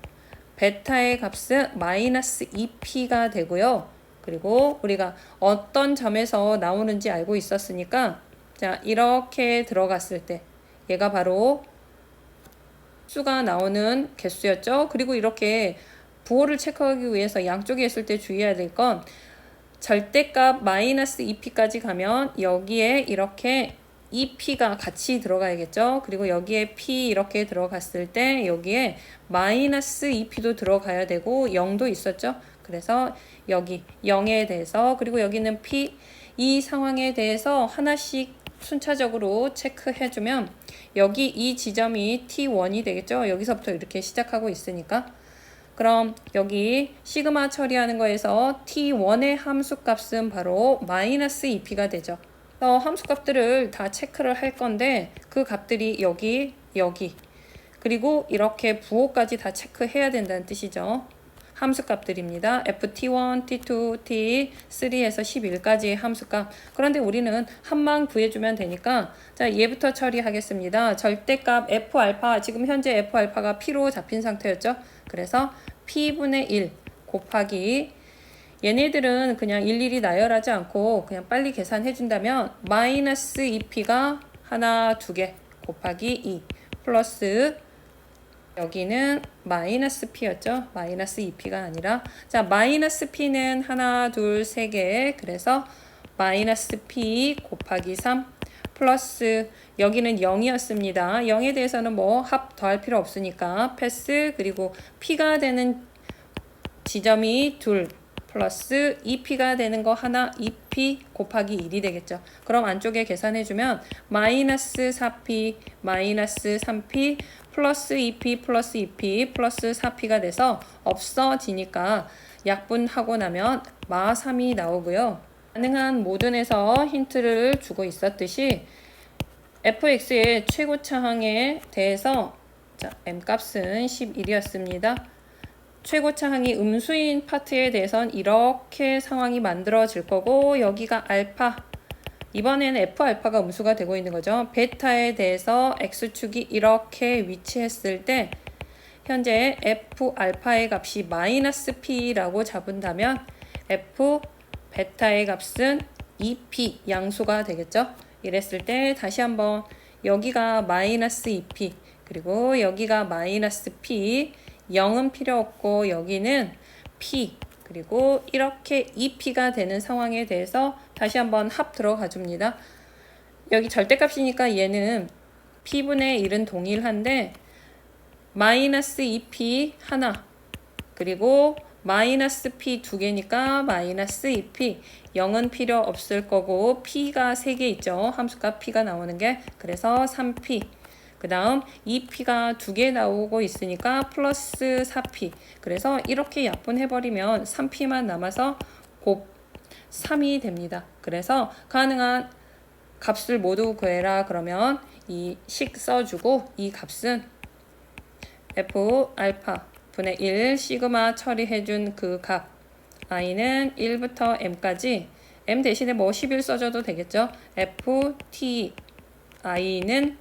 베타의 값은 마이너스 2p가 되고요. 그리고 우리가 어떤 점에서 나오는지 알고 있었으니까 자 이렇게 들어갔을 때 얘가 바로 수가 나오는 개수였죠. 그리고 이렇게 부호를 체크하기 위해서 양쪽에 있을 때 주의해야 될 건 절대값 마이너스 2p까지 가면 여기에 이렇게 EP가 같이 들어가야겠죠. 그리고 여기에 P 이렇게 들어갔을 때 여기에 마이너스 EP도 들어가야 되고 0도 있었죠. 그래서 여기 0에 대해서 그리고 여기는 P 이 상황에 대해서 하나씩 순차적으로 체크해주면 여기 이 지점이 T1이 되겠죠. 여기서부터 이렇게 시작하고 있으니까. 그럼 여기 시그마 처리하는 거에서 T1의 함수값은 바로 마이너스 EP가 되죠. 함수값들을 다 체크를 할 건데 그 값들이 여기 그리고 이렇게 부호까지 다 체크해야 된다는 뜻이죠. 함수값들입니다. ft1, t2, t3에서 11까지의 함수값. 그런데 우리는 한만 구해주면 되니까 자 얘부터 처리하겠습니다. 절대값 f알파, 지금 현재 f알파가 p로 잡힌 상태였죠. 그래서 p분의 1 곱하기 얘네들은 그냥 일일이 나열하지 않고 그냥 빨리 계산해 준다면 마이너스 2p가 하나, 두 개 곱하기 2 플러스 여기는 마이너스 p였죠. 마이너스 2p가 아니라 자 마이너스 p는 하나, 둘, 세 개 그래서 마이너스 p 곱하기 3 플러스 여기는 0이었습니다. 0에 대해서는 뭐 합 더할 필요 없으니까 패스 그리고 p가 되는 지점이 둘 플러스 2p가 되는 거 하나 2p 곱하기 1이 되겠죠. 그럼 안쪽에 계산해주면 마이너스 4p 마이너스 3p 플러스 2p 플러스 2p 플러스 4p가 돼서 없어지니까 약분하고 나면 마 3이 나오고요. 가능한 모든에서 힌트를 주고 있었듯이 fx의 최고차항에 대해서 자, m값은 11이었습니다. 최고차항이 음수인 파트에 대해선 이렇게 상황이 만들어질 거고 여기가 알파 이번에는 F알파가 음수가 되고 있는 거죠. 베타에 대해서 X축이 이렇게 위치했을 때 현재 F알파의 값이 마이너스 P라고 잡은다면 F 베타의 값은 2P 양수가 되겠죠. 이랬을 때 다시 한번 여기가 마이너스 2P 그리고 여기가 마이너스 P 0은 필요 없고 여기는 P 그리고 이렇게 2P가 되는 상황에 대해서 다시 한번 합 들어가 줍니다. 여기 절대값이니까 얘는 P분의 1은 동일한데 마이너스 2P 하나 그리고 마이너스 P 두 개니까 마이너스 2P 0은 필요 없을 거고 P가 3개 있죠. 함수값 P가 나오는 게 그래서 3P 그 다음 2p가 2개 나오고 있으니까 플러스 4p 그래서 이렇게 약분해버리면 3p만 남아서 곱 3이 됩니다. 그래서 가능한 값을 모두 구해라 그러면 이 식 써주고 이 값은 f 알파 분의 1 시그마 처리해준 그 값 i는 1부터 m까지 m 대신에 뭐 11 써줘도 되겠죠. f t i는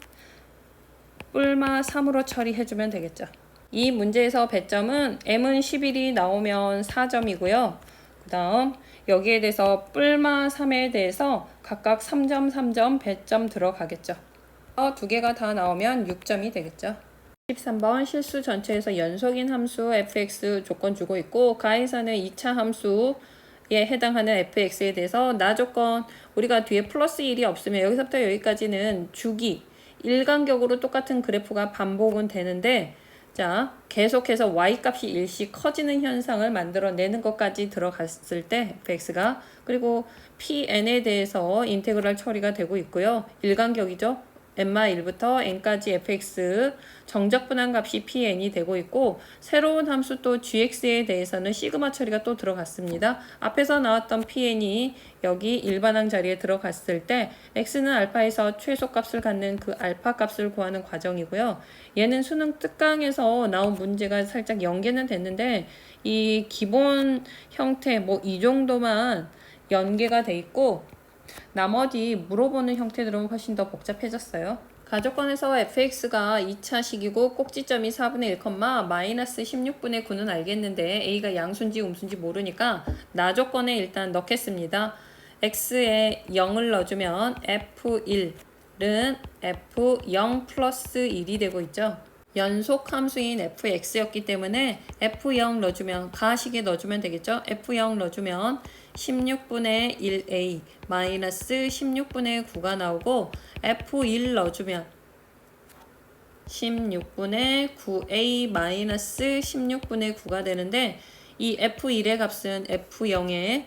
뿔마 3으로 처리해주면 되겠죠. 이 문제에서 배점은 m은 11이 나오면 4점이고요. 그 다음 여기에 대해서 뿔마 3에 대해서 각각 3점, 3점, 배점 들어가겠죠. 두 개가 다 나오면 6점이 되겠죠. 13번 실수 전체에서 연속인 함수 fx 조건 주고 있고 가에서는 2차 함수에 해당하는 fx에 대해서 나 조건 우리가 뒤에 플러스 1이 없으면 여기서부터 여기까지는 주기 일간격으로 똑같은 그래프가 반복은 되는데 자 계속해서 y값이 일씩 커지는 현상을 만들어내는 것까지 들어갔을 때 fx가 그리고 pn에 대해서 인테그랄 처리가 되고 있고요. 일간격이죠. n-1부터 n까지 fx 정적분한 값이 pn이 되고 있고 새로운 함수 또 gx에 대해서는 시그마 처리가 또 들어갔습니다. 앞에서 나왔던 pn이 여기 일반항 자리에 들어갔을 때 x는 알파에서 최소값을 갖는 그 알파 값을 구하는 과정이고요. 얘는 수능 특강에서 나온 문제가 살짝 연계는 됐는데 이 기본 형태 뭐 이 정도만 연계가 돼 있고 나머지 물어보는 형태들은 훨씬 더 복잡해졌어요. 가족권에서 fx가 2차 식이고 꼭지점이 4분의 1, 마이너스 16분의 9는 알겠는데 a가 양수인지 음수인지 모르니까 나 조건에 일단 넣겠습니다. x에 0을 넣어주면 f1은 f0 플러스 1이 되고 있죠. 연속 함수인 fx였기 때문에 f0 넣어주면 가식에 넣어주면 되겠죠. f0 넣어주면 16분의 1a 마이너스 16분의 9가 나오고 F1 넣어주면 16분의 9a 마이너스 16분의 9가 되는데 이 F1의 값은 F0에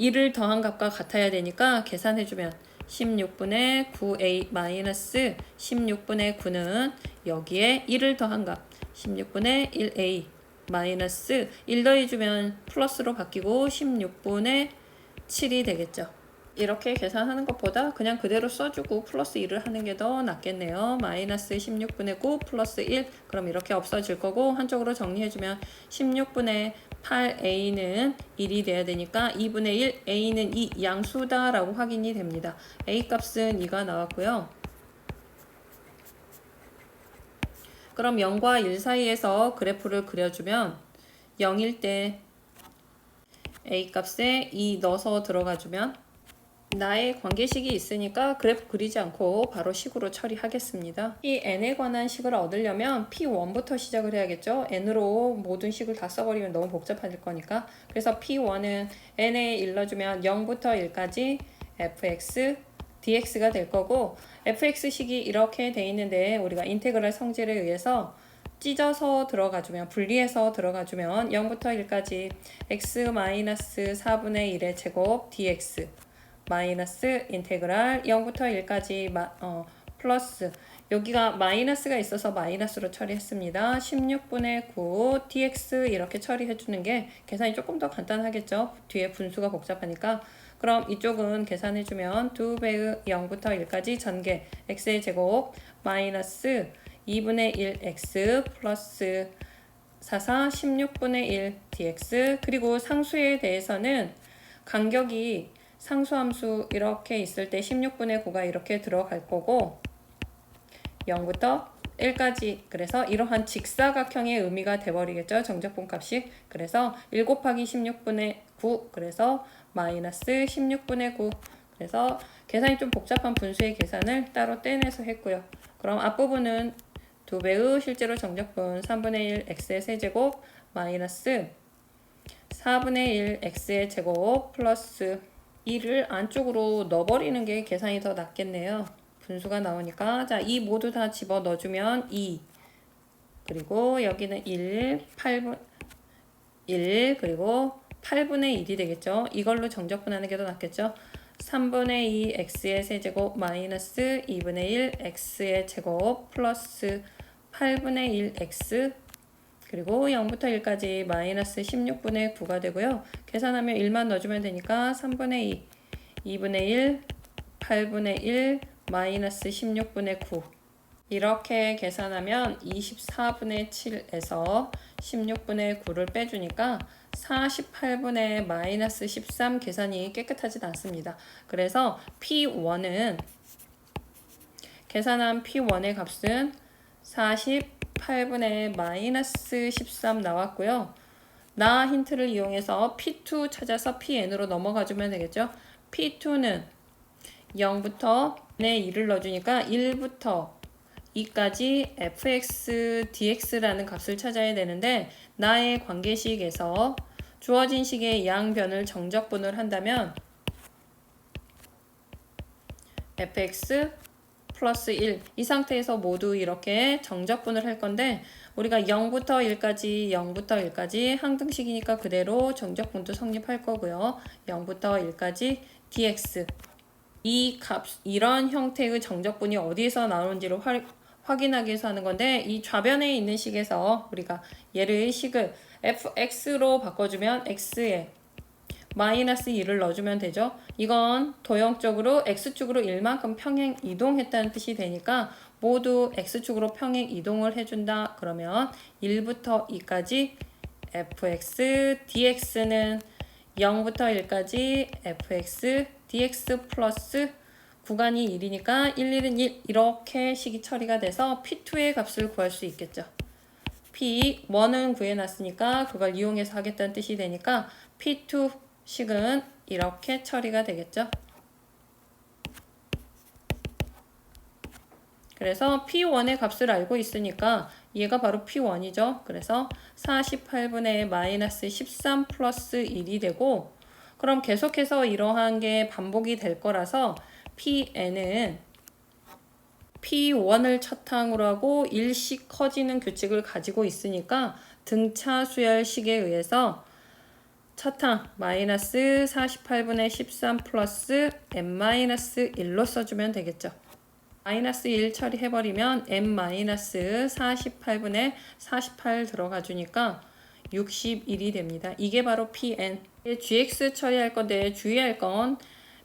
1을 더한 값과 같아야 되니까 계산해주면 16분의 9a 마이너스 16분의 9는 여기에 1을 더한 값 16분의 1a 마이너스 1 더해주면 플러스로 바뀌고 16분의 7이 되겠죠. 이렇게 계산하는 것보다 그냥 그대로 써주고 플러스 1을 하는 게 더 낫겠네요. 마이너스 16분의 9 플러스 1 그럼 이렇게 없어질 거고 한쪽으로 정리해주면 16분의 8a는 1이 돼야 되니까 2분의 1 a는 2 양수다 라고 확인이 됩니다. a 값은 2가 나왔고요. 그럼 0과 1 사이에서 그래프를 그려주면 0일 때 a 값에 2 넣어서 들어가주면 나의 관계식이 있으니까 그래프 그리지 않고 바로 식으로 처리하겠습니다. 이 n에 관한 식을 얻으려면 p1부터 시작을 해야겠죠. n으로 모든 식을 다 써버리면 너무 복잡해질 거니까. 그래서 p1은 n에 일러주면 0부터 1까지 fx dx가 될 거고 fx식이 이렇게 돼 있는데 우리가 인테그랄 성질에 의해서 찢어서 들어가주면 분리해서 들어가주면 0부터 1까지 x-4분의 1의 제곱 dx 마이너스 인테그랄 0부터 1까지 플러스 여기가 마이너스가 있어서 마이너스로 처리했습니다. 16분의 9 dx 이렇게 처리해 주는 게 계산이 조금 더 간단하겠죠. 뒤에 분수가 복잡하니까. 그럼 이쪽은 계산해 주면 2배의 0부터 1까지 전개 x의 제곱 마이너스 2분의 1 x 플러스 16분의 1 dx 그리고 상수에 대해서는 간격이 상수함수 이렇게 있을 때 16분의 9가 이렇게 들어갈 거고 0부터 1까지 그래서 이러한 직사각형의 의미가 돼버리겠죠. 정적분 값이. 그래서 1 곱하기 16분의 9 그래서 마이너스 16분의 9 그래서 계산이 좀 복잡한 분수의 계산을 따로 떼내서 했고요. 그럼 앞부분은 2배의 실제로 정적분 3분의 1 x의 세제곱 마이너스 4분의 1 x의 제곱 플러스 2를 안쪽으로 넣어버리는 게 계산이 더 낫겠네요. 분수가 나오니까 자, 이 모두 다 집어 넣어주면 2 그리고 여기는 1 그리고 8분의 1이 되겠죠. 이걸로 정적분하는 게 더 낫겠죠. 3분의 2 x의 세제곱 마이너스 2분의 1 x의 제곱 플러스 8분의 1 x 그리고 0부터 1까지 마이너스 16분의 9가 되고요. 계산하면 1만 넣어주면 되니까 3분의 2, 2분의 1, 8분의 1, 마이너스 16분의 9 이렇게 계산하면 24분의 7에서 16분의 9를 빼주니까 48분의 마이너스 13 계산이 깨끗하진 않습니다. 그래서 P1은 계산한 P1의 값은 48분의 마이너스 13 나왔고요. 나 힌트를 이용해서 P2 찾아서 PN으로 넘어가주면 되겠죠. P2는 0부터 네 2를 넣어주니까 1부터 2까지 fx dx라는 값을 찾아야 되는데 나의 관계식에서 주어진 식의 양변을 정적분을 한다면 fx 플러스 1 이 상태에서 모두 이렇게 정적분을 할 건데 우리가 0부터 1까지 항등식이니까 그대로 정적분도 성립할 거고요. 0부터 1까지 dx 이 값, 이런 형태의 정적분이 어디에서 나오는지를 확인하기 위해서 하는 건데 이 좌변에 있는 식에서 우리가 얘를 식을 fx로 바꿔주면 x에 마이너스 2를 넣어주면 되죠. 이건 도형적으로 x축으로 1만큼 평행 이동했다는 뜻이 되니까 모두 x축으로 평행 이동을 해준다. 그러면 1부터 2까지 fx dx는 0부터 1까지 fx dx 플러스 구간이 1이니까 1, 1은 1 이렇게 식이 처리가 돼서 P2의 값을 구할 수 있겠죠. P1은 구해놨으니까 그걸 이용해서 하겠다는 뜻이 되니까 P2 식은 이렇게 처리가 되겠죠. 그래서 P1의 값을 알고 있으니까 얘가 바로 P1이죠. 그래서 48분의 마이너스 13 플러스 1이 되고, 그럼 계속해서 이러한 게 반복이 될 거라서 Pn은 P1을 차탕으로 하고 일씩 커지는 규칙을 가지고 있으니까 등차 수열식에 의해서 차탕 마이너스 48분의 13 플러스 n-1로 써주면 되겠죠. 마이너스 1 처리해버리면 n-48분의 48 들어가 주니까 61이 됩니다. 이게 바로 Pn. gx 처리할 건데 주의할 건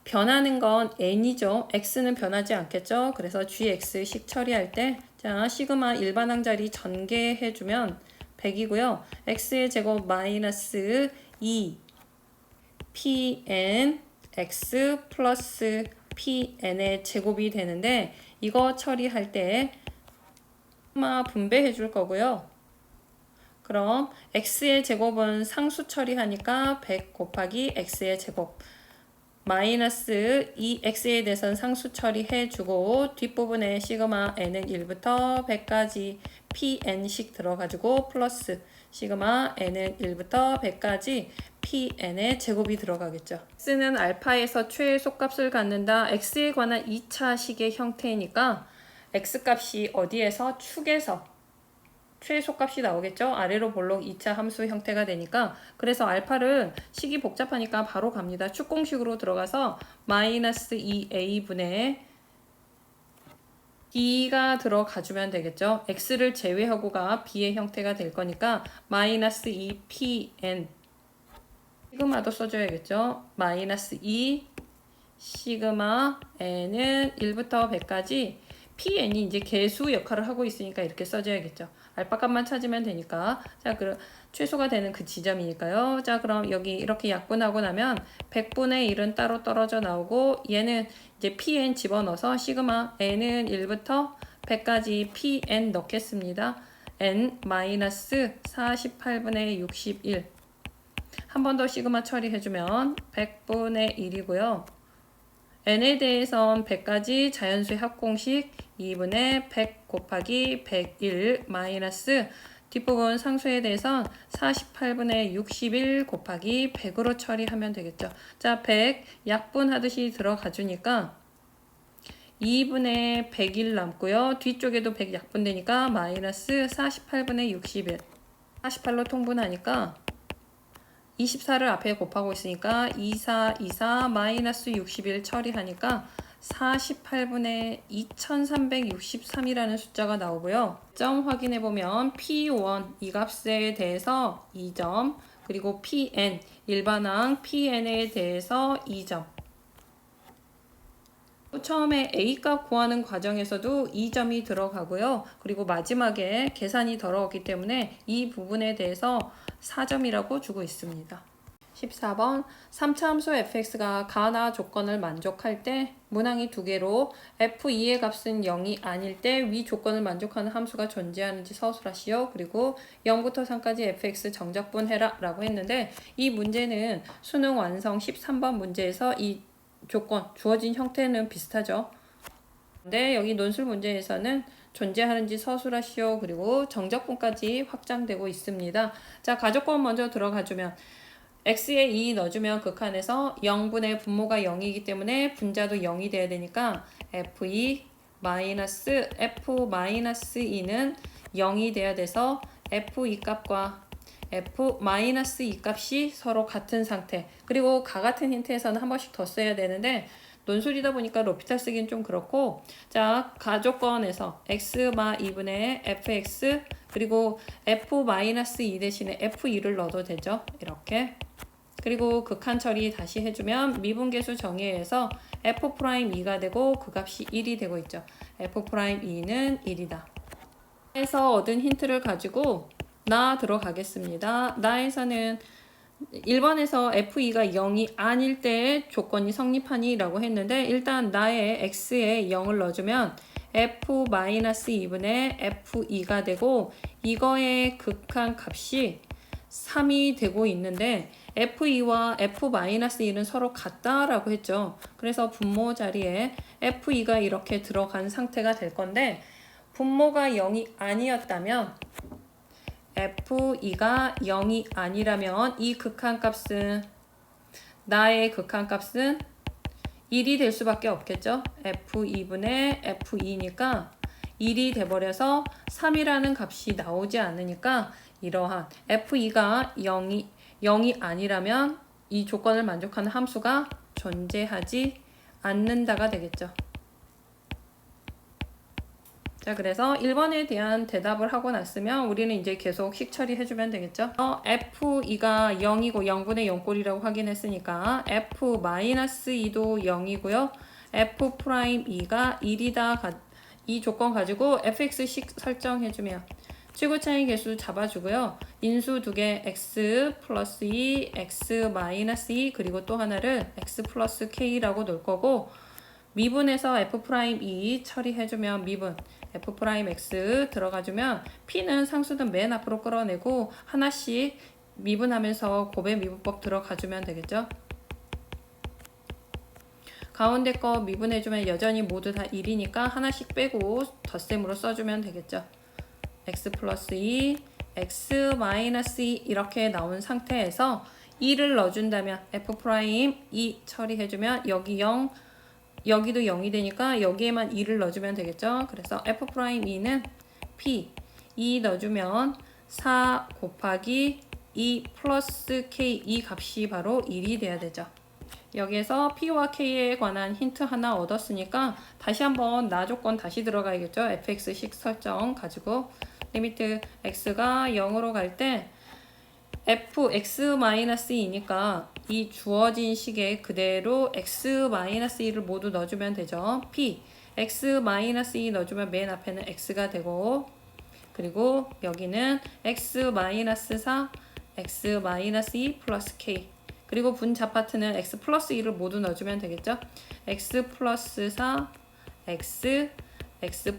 변하는 건 n이죠. x는 변하지 않겠죠. 그래서 gx식 처리할 때 자 시그마 일반항 자리 전개해주면 100이고요. x의 제곱 마이너스 2 pn x 플러스 pn의 제곱이 되는데 이거 처리할 때 시그마 분배해 줄 거고요. 그럼 x의 제곱은 상수 처리하니까 100 곱하기 x의 제곱 마이너스 2x에 대해서는 상수 처리해주고 뒷부분에 시그마 n은 1부터 100까지 pn씩 들어가지고 플러스 시그마 n은 1부터 100까지 pn의 제곱이 들어가겠죠. x는 알파에서 최소값을 갖는다. x에 관한 2차식의 형태이니까 x값이 어디에서? 축에서 최소값이 나오겠죠. 아래로 볼록 2차 함수 형태가 되니까 그래서 알파를 식이 복잡하니까 바로 갑니다. 축공식으로 들어가서 마이너스 2a분의 b가 들어가주면 되겠죠. x를 제외하고가 b의 형태가 될 거니까 마이너스 2pn 시그마도 써줘야겠죠. 마이너스 2 시그마 n은 1부터 100까지 pn이 이제 개수 역할을 하고 있으니까 이렇게 써줘야겠죠. 알파 값만 찾으면 되니까. 자, 그럼 최소가 되는 그 지점이니까요. 자, 그럼 여기 이렇게 약분하고 나면 100분의 1은 따로 떨어져 나오고 얘는 이제 pn 집어넣어서 시그마 n은 1부터 100까지 pn 넣겠습니다. n 마이너스 48분의 61. 한 번 더 시그마 처리해주면 100분의 1이고요. n에 대해선 100까지 자연수의 합공식 2분의 100 곱하기 101 마이너스 뒷부분 상수에 대해선 48분의 61 곱하기 100으로 처리하면 되겠죠. 자, 100 약분하듯이 들어가 주니까 2분의 101 남고요. 뒤쪽에도 100 약분되니까 마이너스 48분의 61 48로 통분하니까 24를 앞에 곱하고 있으니까 24 마이너스 61 처리하니까 48분의 2363이라는 숫자가 나오고요. 점 확인해보면 P1 이 값에 대해서 2점 그리고 Pn 일반항 Pn에 대해서 2점 처음에 A값 구하는 과정에서도 2점이 들어가고요. 그리고 마지막에 계산이 더러웠기 때문에 이 부분에 대해서 4점이라고 주고 있습니다. 14번 3차 함수 fx가 가나 조건을 만족할 때 문항이 두 개로 f2의 값은 0이 아닐 때 위 조건을 만족하는 함수가 존재하는지 서술하시오. 그리고 0부터 3까지 fx 정적분해라 라고 했는데 이 문제는 수능 완성 13번 문제에서 이 조건 주어진 형태는 비슷하죠. 근데 여기 논술 문제에서는 존재하는지 서술하시오. 그리고 정적분까지 확장되고 있습니다. 자, 가조건 먼저 들어가주면 x에 2 넣어주면 극한에서 0분의 분모가 0이기 때문에 분자도 0이 돼야 되니까 f2 마이너스 f-2는 0이 돼야 돼서 f2 값과 f-2 값이 서로 같은 상태. 그리고 가 같은 힌트에서는 한 번씩 더 써야 되는데 논술이다 보니까 로피탈 쓰기는 좀 그렇고 자 가조건에서 x-2분의 fx 그리고 f-2 대신에 f2를 넣어도 되죠. 이렇게 그리고 극한 처리 다시 해주면 미분계수 정의에서 f'2가 되고 그 값이 1이 되고 있죠. f'2는 1이다. 해서 얻은 힌트를 가지고 나 들어가겠습니다. 나에서는 1번에서 f2가 0이 아닐 때 조건이 성립하니 라고 했는데 일단 나의 x에 0을 넣어주면 f-2분의 f2가 되고 이거의 극한 값이 3이 되고 있는데 f2와 f-1은 서로 같다라고 했죠. 그래서 분모 자리에 f2가 이렇게 들어간 상태가 될 건데 분모가 0이 아니었다면 f2가 0이 아니라면 이 극한값은 나의 극한값은 1이 될 수밖에 없겠죠. f2분의 f2니까 1이 돼버려서 3이라는 값이 나오지 않으니까 이러한 f2가 0이 아니라면 이 조건을 만족하는 함수가 존재하지 않는다가 되겠죠. 자, 그래서 1번에 대한 대답을 하고 났으면 우리는 이제 계속 식 처리해주면 되겠죠. f2가 0이고 0분의 0꼴이라고 확인했으니까 f-2도 0이고요. f'2가 1이다. 이 조건 가지고 fx식 설정해주면 최고차이 개수 잡아주고요. 인수 두 개 x 플러스 2, x 마이너스 2 그리고 또 하나를 x 플러스 k라고 놓을 거고 미분에서 f'2 처리해주면 미분 f'(x) 들어가주면 p는 상수든 맨 앞으로 끌어내고 하나씩 미분하면서 곱의 미분법 들어가주면 되겠죠. 가운데 거 미분해주면 여전히 모두 다 1이니까 하나씩 빼고 덧셈으로 써주면 되겠죠. x 플러스 2, x 마이너스 2 이렇게 나온 상태에서 2를 넣어준다면 f'2 처리해주면 여기 0 여기도 0이 되니까 여기에만 2를 넣어주면 되겠죠. 그래서 f'2는 p 2 넣어주면 4 곱하기 2 플러스 k 이 값이 바로 1이 돼야 되죠. 여기에서 p와 k에 관한 힌트 하나 얻었으니까 다시 한번 나 조건 다시 들어가야겠죠. fx식 설정 가지고 리미트 x가 0으로 갈 때 fx-2니까 이 주어진 식에 그대로 x-2를 모두 넣어주면 되죠. p x-2 넣어주면 맨 앞에는 x가 되고 그리고 여기는 x-4 x-2 플러스 k 그리고 분자 파트는 x 플러스 2를 모두 넣어주면 되겠죠. x 플러스 4 x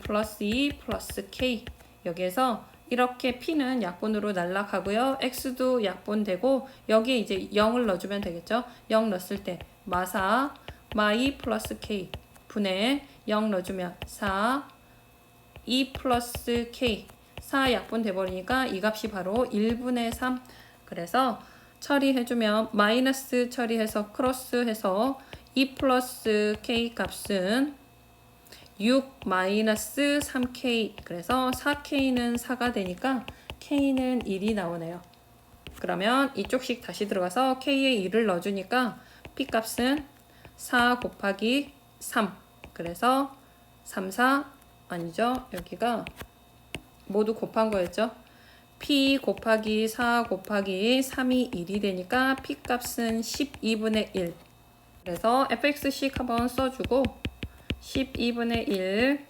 플러스 2 플러스 k 여기에서 이렇게 p는 약분으로 날아가고요. x도 약분되고 여기에 이제 0을 넣어주면 되겠죠. 0 넣었을 때 마사 마이 플러스 k 분의 0 넣어주면 4 2 플러스 k 4 약분돼 버리니까 이 값이 바로 1분의 3 그래서 처리해주면 마이너스 처리해서 크로스해서 2 플러스 k 값은 6 마이너스 3k 그래서 4k는 4가 되니까 k는 1이 나오네요. 그러면 이쪽식 다시 들어가서 k에 1을 넣어주니까 p 값은 4 곱하기 3 그래서 3, 4 아니죠. 여기가 모두 곱한 거였죠. p 곱하기 4 곱하기 3이 1이 되니까 p 값은 12분의 1 그래서 fx식 한번 써주고 12분의 1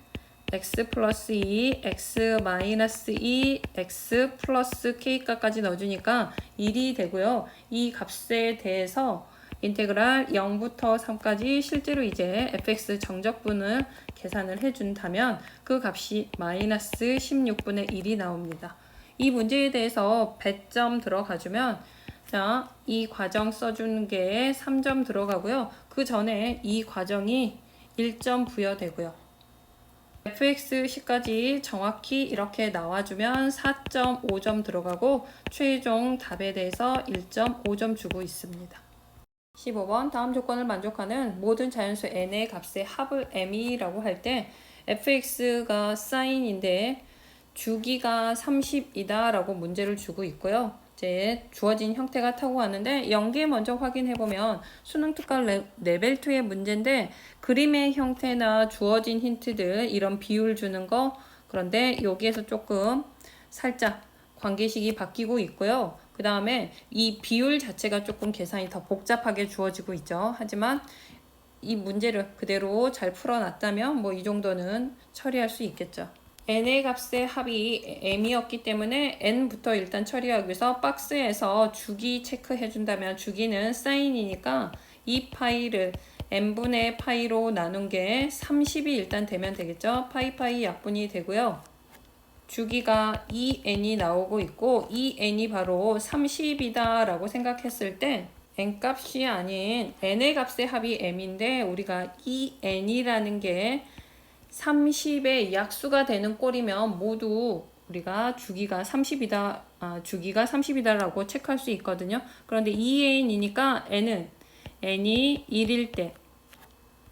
x 플러스 2 x 마이너스 2 x 플러스 k 값까지 넣어주니까 1이 되고요. 이 값에 대해서 인테그랄 0부터 3까지 실제로 이제 fx 정적분을 계산을 해준다면 그 값이 마이너스 16분의 1이 나옵니다. 이 문제에 대해서 100점 들어가주면 자, 이 과정 써준 게 3점 들어가고요. 그 전에 이 과정이 1점 부여되고요. fx식까지 정확히 이렇게 나와주면 4.5점 들어가고 최종 답에 대해서 1.5점 주고 있습니다. 15번 다음 조건을 만족하는 모든 자연수 n의 값의 합을 m이라고 할 때 fx가 사인인데 주기가 30이다 라고 문제를 주고 있고요. 이제 주어진 형태가 타고 왔는데 연계 먼저 확인해보면 수능특강 레벨 2의 문제인데 그림의 형태나 주어진 힌트들 이런 비율 주는 거 그런데 여기에서 조금 살짝 관계식이 바뀌고 있고요. 그 다음에 이 비율 자체가 조금 계산이 더 복잡하게 주어지고 있죠. 하지만 이 문제를 그대로 잘 풀어놨다면 뭐 이 정도는 처리할 수 있겠죠. n의 값의 합이 m이었기 때문에 n부터 일단 처리하기 위해서 박스에서 주기 체크해 준다면 주기는 사인이니까 이 파이를 n분의 파이로 나눈 게 30이 일단 되면 되겠죠. 파이 약분이 되고요. 주기가 2n이 나오고 있고 이 n이 바로 30이다 라고 생각했을 때 n값이 아닌 n의 값의 합이 m인데 우리가 이 n이라는 게 30의 약수가 되는 꼴이면 모두 우리가 주기가 30이다, 주기가 30이다라고 체크할 수 있거든요. 그런데 2n이니까 n이 1일 때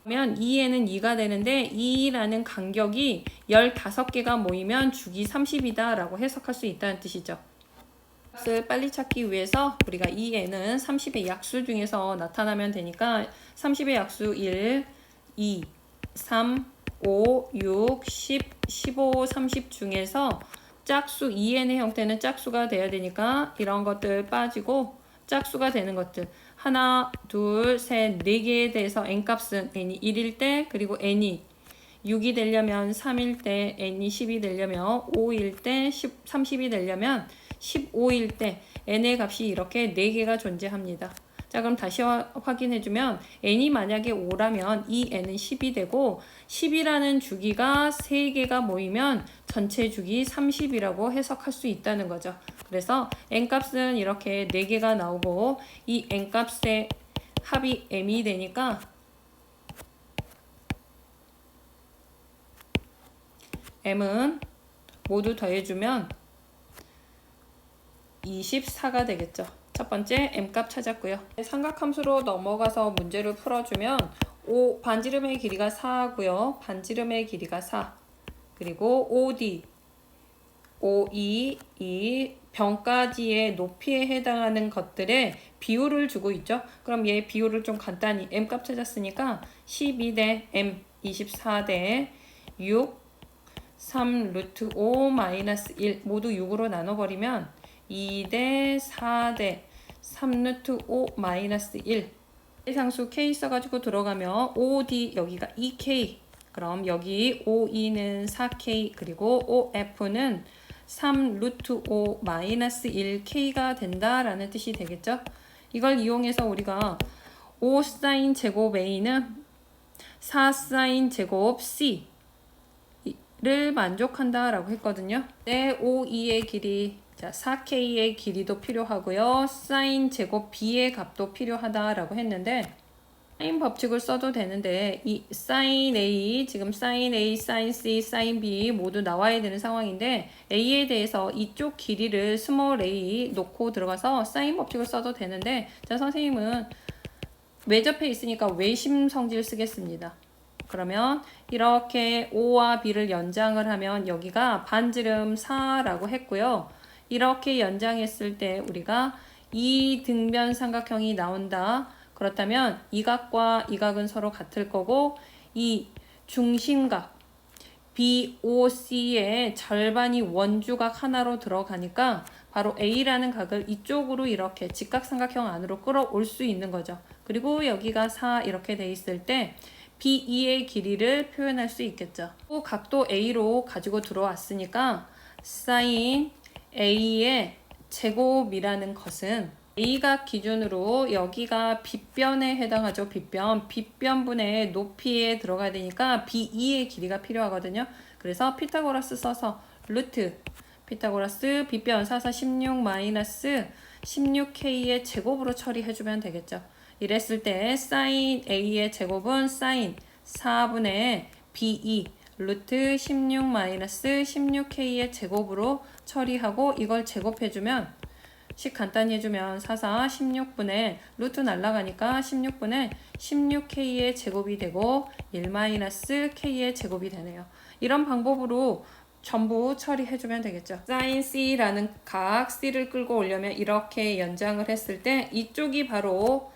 그러면 2n은 2가 되는데 2라는 간격이 15개가 모이면 주기 30이다 라고 해석할 수 있다는 뜻이죠. 값을 빨리 찾기 위해서 우리가 2n은 30의 약수 중에서 나타나면 되니까 30의 약수 1, 2, 3, 5, 6, 10, 15, 30 중에서 짝수 2n의 형태는 짝수가 돼야 되니까 이런 것들 빠지고 짝수가 되는 것들 하나, 둘, 셋, 네 개에 대해서 n값은 n이 1일 때 그리고 n이 6이 되려면 3일 때 n이 10이 되려면 5일 때 30이 되려면 15일 때 n의 값이 이렇게 4개가 존재합니다. 자, 그럼 다시 확인해주면 n이 만약에 5라면 이 n은 10이 되고 10이라는 주기가 3개가 모이면 전체 주기 30이라고 해석할 수 있다는 거죠. 그래서 n값은 이렇게 4개가 나오고 이 n값의 합이 m이 되니까 m은 모두 더해주면 24가 되겠죠. 첫 번째 m값 찾았고요. 삼각함수로 넘어가서 문제를 풀어주면 반지름의 길이가 4고요. 반지름의 길이가 4. 그리고 OD, OE, 이 병까지의 높이에 해당하는 것들의 비율을 주고 있죠. 그럼 얘 비율을 좀 간단히 m값 찾았으니까 12 대 m, 24 대 6, 3 루트 5 마이너스 1 모두 6으로 나눠버리면 2 대 4 대 3 루트 5 마이너스 1 상수 k 써가지고 들어가면 OD 여기가 2k 그럼 여기 OE는 4k 그리고 OF는 3 루트 5 마이너스 1k가 된다라는 뜻이 되겠죠. 이걸 이용해서 우리가 5 사인 제곱 A는 4 사인 제곱 C 를 만족한다라고 했거든요. 네, OE의 길이, 자 4K의 길이도 필요하고요. 사인 제곱 B의 값도 필요하다라고 했는데 사인 법칙을 써도 되는데 이 사인 A, 지금 사인 A, 사인 C, 사인 B 모두 나와야 되는 상황인데 A에 대해서 이쪽 길이를 스몰 a 놓고 들어가서 사인 법칙을 써도 되는데 자 선생님은 외접해 있으니까 외심 성질 쓰겠습니다. 그러면 이렇게 O와 B를 연장을 하면 여기가 반지름 4라고 했고요. 이렇게 연장했을 때 우리가 이등변 삼각형이 나온다. 그렇다면 이 각과 이 각은 서로 같을 거고 이 중심각 BOC의 절반이 원주각 하나로 들어가니까 바로 A라는 각을 이쪽으로 이렇게 직각삼각형 안으로 끌어올 수 있는 거죠. 그리고 여기가 4 이렇게 돼 있을 때 BE의 길이를 표현할 수 있겠죠. 또 각도 A로 가지고 들어왔으니까 sin A의 제곱이라는 것은 A각 기준으로 여기가 빗변에 해당하죠. 빗변분의 높이에 들어가야 되니까 BE의 길이가 필요하거든요. 그래서 피타고라스 써서 루트 피타고라스 빗변 4, 4, 16 마이너스 16K의 제곱으로 처리해주면 되겠죠. 이랬을 때 sin A의 제곱은 sin 4분의 BE 루트 16 마이너스 16K의 제곱으로 처리하고 이걸 제곱해주면 식 간단히 해주면 4, 4, 16분의 루트 날라가니까 16분의 16K의 제곱이 되고 1 마이너스 K의 제곱이 되네요. 이런 방법으로 전부 처리해주면 되겠죠. sin C라는 각 C를 끌고 오려면 이렇게 연장을 했을 때 이쪽이 바로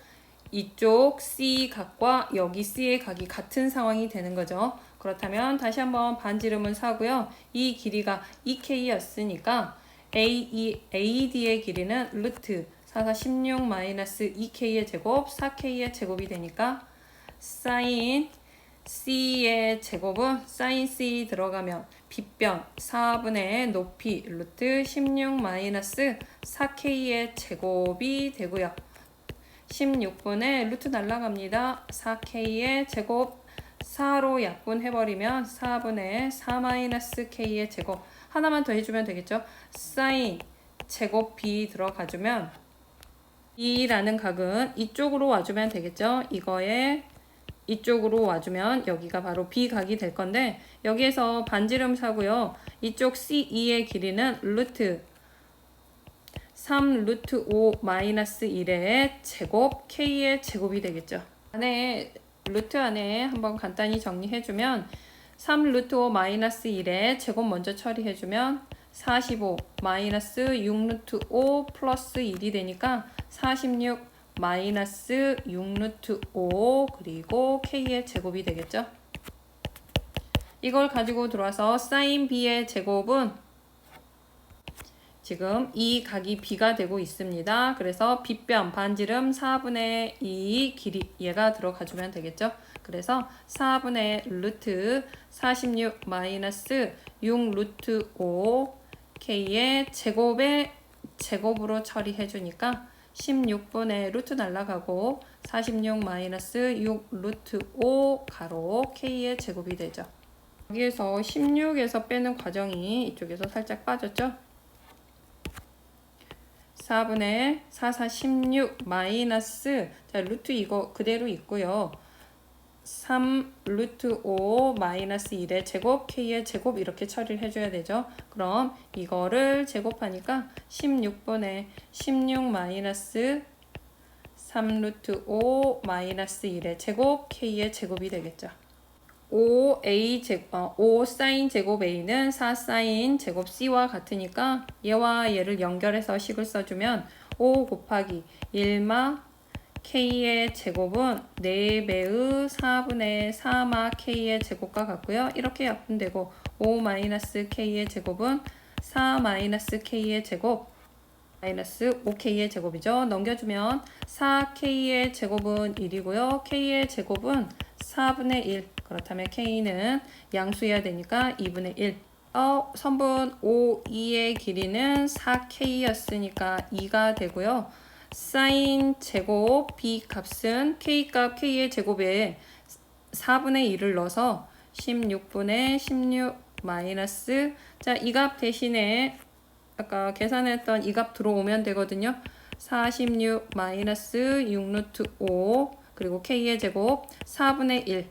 이쪽 C 각과 여기 C의 각이 같은 상황이 되는 거죠. 그렇다면 다시 한번 반지름은 4고요. 이 길이가 2K였으니까 AD의 길이는 루트 4, 4, 16 마이너스 2K의 제곱 4K의 제곱이 되니까 sin C의 제곱은 sin C 들어가면 빗변 4분의 높이 루트 16 마이너스 4K의 제곱이 되고요. 16분의 루트 날라갑니다. 4K의 제곱 4로 약분해버리면 4분의 4 마이너스 K의 제곱 하나만 더 해주면 되겠죠. sin 제곱 B 들어가주면 B라는 각은 이쪽으로 와주면 되겠죠. 이거에 이쪽으로 와주면 여기가 바로 B각이 될 건데 여기에서 반지름 사고요. 이쪽 CE의 길이는 루트 3 루트 5 마이너스 1의 제곱 K의 제곱이 되겠죠. 루트 안에 한번 간단히 정리해주면 3 루트 5 마이너스 1의 제곱 먼저 처리해주면 45 마이너스 6 루트 5 플러스 1이 되니까 46 마이너스 6 루트 5 그리고 K의 제곱이 되겠죠. 이걸 가지고 들어와서 사인 B의 제곱은 지금 이 각이 B가 되고 있습니다. 그래서 빗변 반지름 4분의 2 길이 얘가 들어가주면 되겠죠. 그래서 4분의 루트 46 마이너스 6 루트 5 K의 제곱의 제곱으로 처리해 주니까 16분의 루트 날라가고 46 마이너스 6 루트 5 가로 K의 제곱이 되죠. 여기에서 16에서 빼는 과정이 이쪽에서 살짝 빠졌죠. 4분의 4, 4, 16 마이너스 자 루트 이거 그대로 있고요. 3 루트 5 마이너스 1의 제곱 K의 제곱 이렇게 처리를 해줘야 되죠. 그럼 이거를 제곱하니까 16분의 16 마이너스 3 루트 5 마이너스 1의 제곱 K의 제곱이 되겠죠. 5 사인 제곱 A는 4 사인 제곱 C와 같으니까 얘와 얘를 연결해서 식을 써주면 5 곱하기 1마 K의 제곱은 4배의 4분의 4마 K의 제곱과 같고요. 이렇게 약분되고 5 마이너스 K의 제곱은 4 마이너스 K의 제곱 마이너스 5K의 제곱이죠. 넘겨주면 4K의 제곱은 1이고요. K의 제곱은 4분의 1 그렇다면 K는 양수해야 되니까 2분의 1 선분 5, 2의 길이는 4K였으니까 2가 되고요. 사인 제곱 B 값은 K 값 K의 제곱에 4분의 1을 넣어서 16분의 16 마이너스 자, 이 값 대신에 아까 계산했던 이 값 들어오면 되거든요. 46 마이너스 6 루트 5 그리고 K의 제곱 4분의 1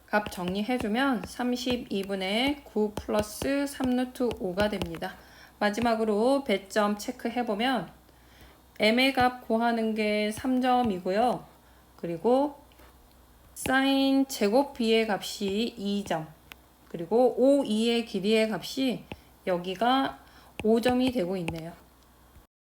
값 정리해주면 32분의 9 플러스 3 루트 5가 됩니다. 마지막으로 배점 체크해보면 M의 값 구하는 게 3점이고요. 그리고 사인 제곱 B의 값이 2점 그리고 5, 2의 길이의 값이 여기가 5점이 되고 있네요.